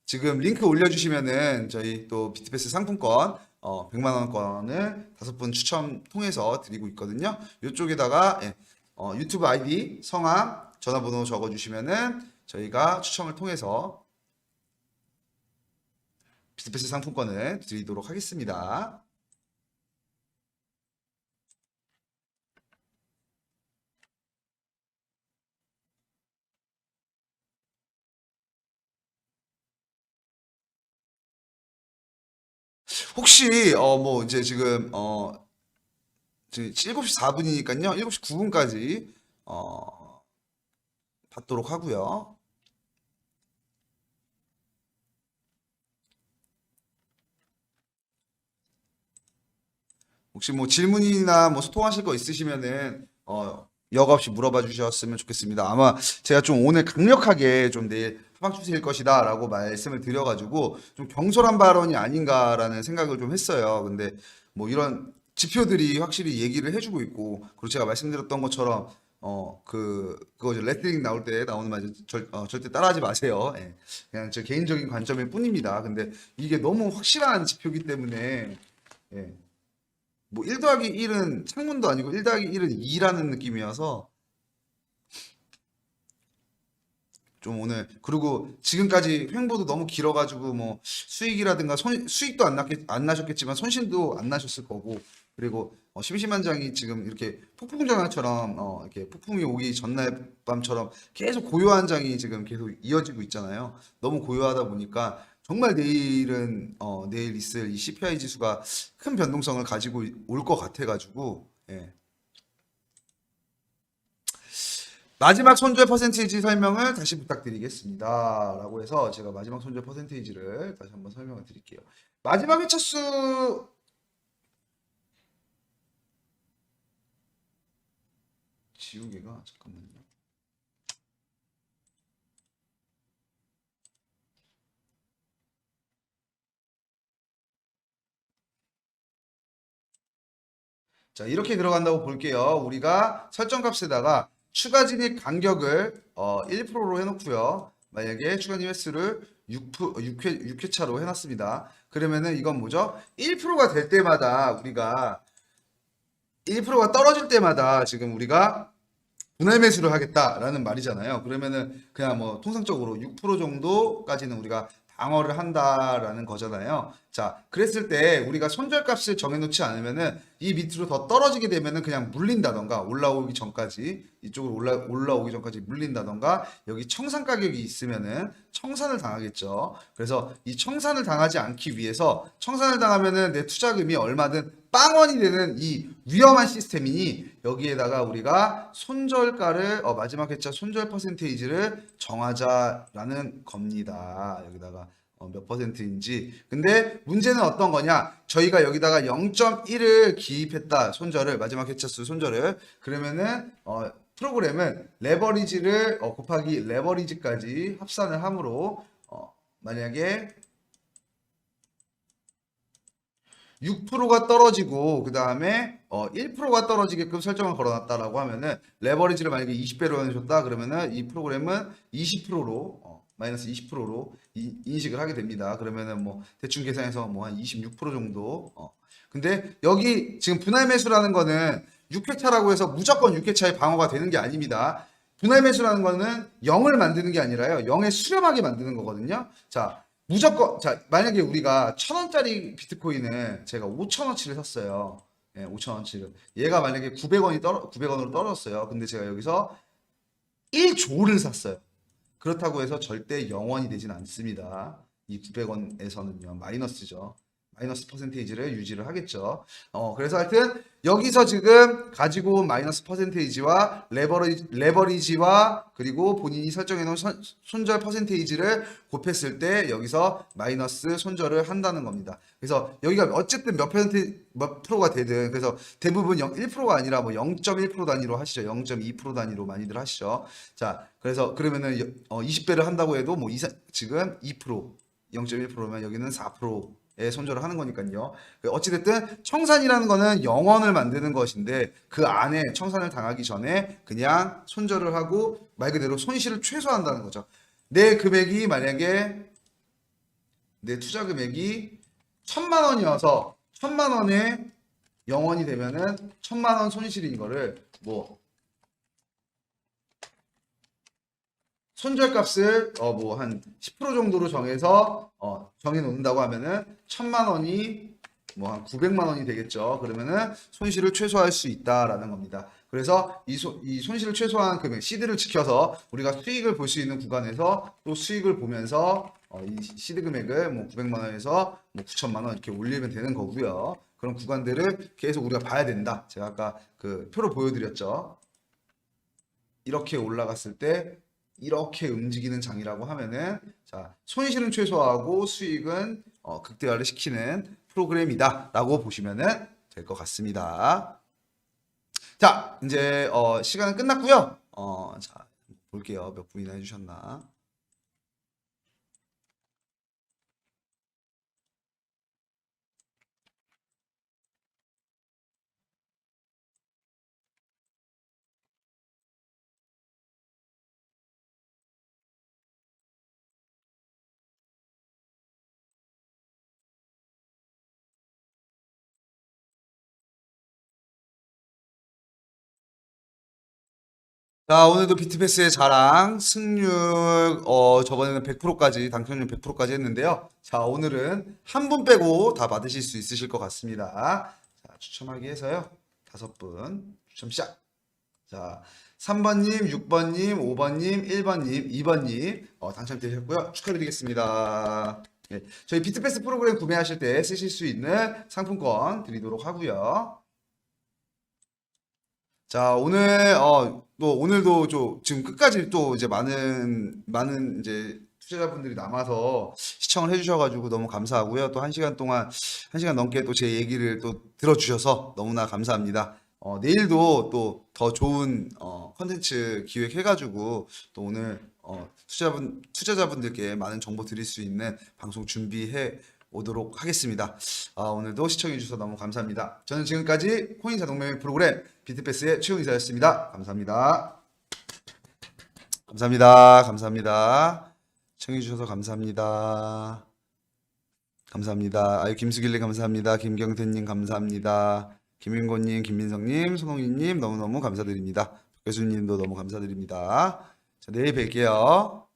지금 링크 올려주시면은 저희 또 비트패스 상품권 100만 원권을 5분 추첨 통해서 드리고 있거든요. 이쪽에다가 유튜브 아이디, 성함, 전화번호 적어주시면은 저희가 추첨을 통해서 비트패스 상품권을 드리도록 하겠습니다. 혹시 뭐 이제 지금 7시 4분이니까요. 7시 9분까지 받도록 하고요. 혹시 뭐 질문이나 뭐 소통하실 거 있으시면은 여과 없이 물어봐 주셨으면 좋겠습니다. 아마 제가 좀 오늘 강력하게 좀 내일 하방 추세일 것이다라고 말씀을 드려가지고 좀 경솔한 발언이 아닌가라는 생각을 좀 했어요. 근데 뭐 이런 지표들이 확실히 얘기를 해주고 있고, 그리고 제가 말씀드렸던 것처럼 그거 이제 레슬링 나올 때 나오는 말 절대 따라하지 마세요. 예. 그냥 제 개인적인 관점일 뿐입니다. 근데 이게 너무 확실한 지표이기 때문에 예. 뭐 1 더하기 1은 창문도 아니고 1 더하기 1은 2라는 느낌이어서 좀 오늘, 그리고 지금까지 횡보도 너무 길어가지고 뭐 수익이라든가 수익도 안 나셨겠지만 손실도 안 나셨을 거고, 그리고 심심한장이 지금 이렇게 폭풍장화처럼 이렇게 폭풍이 오기 전날 밤처럼 계속 고요한 장이 지금 계속 이어지고 있잖아요. 너무 고요하다 보니까 정말 내일 있을 이 CPI 지수가 큰 변동성을 가지고 올 것 같아가지고 예. 마지막 손절 퍼센테이지 설명을 다시 부탁드리겠습니다. 라고 해서 제가 마지막 손절 퍼센테이지를 다시 한번 설명을 드릴게요. 마지막 회차수 지우개가 잠깐만요. 자, 이렇게 들어간다고 볼게요. 우리가 설정값에다가 추가 진입 간격을 1%로 해놓고요. 만약에 추가 진입 횟수를 6회차로 해놨습니다. 그러면은 이건 뭐죠? 1%가 될 때마다 우리가 1%가 떨어질 때마다 지금 우리가 분할 매수를 하겠다라는 말이잖아요. 그러면은 그냥 뭐 통상적으로 6% 정도까지는 우리가 방어를 한다라는 거잖아요. 자, 그랬을 때 우리가 손절값을 정해놓지 않으면은 이 밑으로 더 떨어지게 되면은 그냥 물린다던가, 올라오기 전까지 이쪽으로 올라오기 전까지 물린다던가, 여기 청산 가격이 있으면은 청산을 당하겠죠. 그래서 이 청산을 당하지 않기 위해서, 청산을 당하면은 내 투자금이 얼마든 빵원이 되는 이 위험한 시스템이니 여기에다가 우리가 손절가를 마지막 회차 손절 퍼센테이지를 정하자라는 겁니다. 여기다가 몇 퍼센트인지. 근데 문제는 어떤 거냐? 저희가 여기다가 0.1을 기입했다. 손절을, 마지막 회차수 손절을. 그러면은 프로그램은 레버리지를 곱하기 레버리지까지 합산을 함으로 만약에 6%가 떨어지고 그 다음에 1%가 떨어지게끔 설정을 걸어놨다라고 하면은, 레버리지를 만약에 20배로 해주셨다 그러면은 이 프로그램은 20%로 마이너스 20%로 인식을 하게 됩니다. 그러면은 뭐 대충 계산해서 뭐 한 26% 정도. 근데 여기 지금 분할 매수라는 거는 6회차라고 해서 무조건 6회차에 방어가 되는 게 아닙니다. 분할 매수라는 거는 0을 만드는 게 아니라요, 0에 수렴하게 만드는 거거든요. 자, 무조건, 자, 만약에 우리가 1,000원짜리 비트코인을 제가 5,000원치를 샀어요. 예, 5,000원치를. 얘가 만약에 900원으로 떨어졌어요. 근데 제가 여기서 1조를 샀어요. 그렇다고 해서 절대 0원이 되진 않습니다. 이 900원에서는요, 마이너스죠. 마이너스 퍼센테이지를 유지를 하겠죠. 그래서 하여튼 여기서 지금 가지고 온 마이너스 퍼센테이지와 레버리지와 그리고 본인이 설정해 놓은 손절 퍼센테이지를 곱했을 때 여기서 마이너스 손절을 한다는 겁니다. 그래서 여기가 어쨌든 몇 프로가 되든, 그래서 대부분 1%가 아니라 뭐 0.1% 단위로 하시죠. 0.2% 단위로 많이들 하시죠. 자, 그래서 그러면은 20배를 한다고 해도 뭐 지금 2%, 0.1%면 여기는 4%의 손절을 하는 거니까요. 어찌됐든 청산이라는 거는 0원을 만드는 것인데, 그 안에 청산을 당하기 전에 그냥 손절을 하고 말 그대로 손실을 최소화한다는 거죠. 내 금액이 만약에 내 투자 금액이 1,000만 원이어서 1,000만 원에 0원이 되면은 1,000만 원 손실인 거를 뭐 손절값을 뭐 한 10% 정도로 정해서 정해 놓는다고 하면은 1,000만 원이 뭐 한 900만 원이 되겠죠. 그러면은 손실을 최소화할 수 있다라는 겁니다. 그래서 이 손실을 최소화한 금액 시드를 지켜서 우리가 수익을 볼 수 있는 구간에서 또 수익을 보면서 이 시드 금액을 뭐 900만 원에서 뭐 9천만 원 이렇게 올리면 되는 거고요. 그런 구간들을 계속 우리가 봐야 된다. 제가 아까 그 표로 보여드렸죠. 이렇게 올라갔을 때 이렇게 움직이는 장이라고 하면은, 자, 손실은 최소화하고 수익은 극대화를 시키는 프로그램이다 라고 보시면은 될 것 같습니다. 자, 이제 시간은 끝났고요. 자, 볼게요. 몇 분이나 해주셨나. 자, 오늘도 비트패스의 자랑, 승률, 저번에는 100%까지, 당첨률 100%까지 했는데요. 자, 오늘은 한 분 빼고 다 받으실 수 있으실 것 같습니다. 자, 추첨하기 해서요. 5분 추첨 시작. 자, 3번님, 6번님, 5번님, 1번님, 2번님, 당첨되셨고요. 축하드리겠습니다. 예, 저희 비트패스 프로그램 구매하실 때 쓰실 수 있는 상품권 드리도록 하고요. 자, 오늘, 또, 오늘도 지금 끝까지 또 이제 많은 이제 투자자분들이 남아서 시청을 해주셔가지고 너무 감사하고요. 또 1시간 동안, 1시간 넘게 또 제 얘기를 또 들어주셔서 너무나 감사합니다. 내일도 또 더 좋은, 컨텐츠 기획해가지고 또 오늘, 투자자분들께 많은 정보 드릴 수 있는 방송 준비해 오도록 하겠습니다. 오늘도 시청해주셔서 너무 감사합니다. 저는 지금까지 코인 자동매매 프로그램 비트패스의 최용 이사였습니다. 감사합니다. 감사합니다. 감사합니다. 시청해주셔서 감사합니다. 감사합니다. 김수길님 감사합니다. 김경태님 감사합니다. 김인곤님, 김민성님, 손홍희님 너무너무 감사드립니다. 교수님도 너무 감사드립니다. 자, 내일 뵐게요.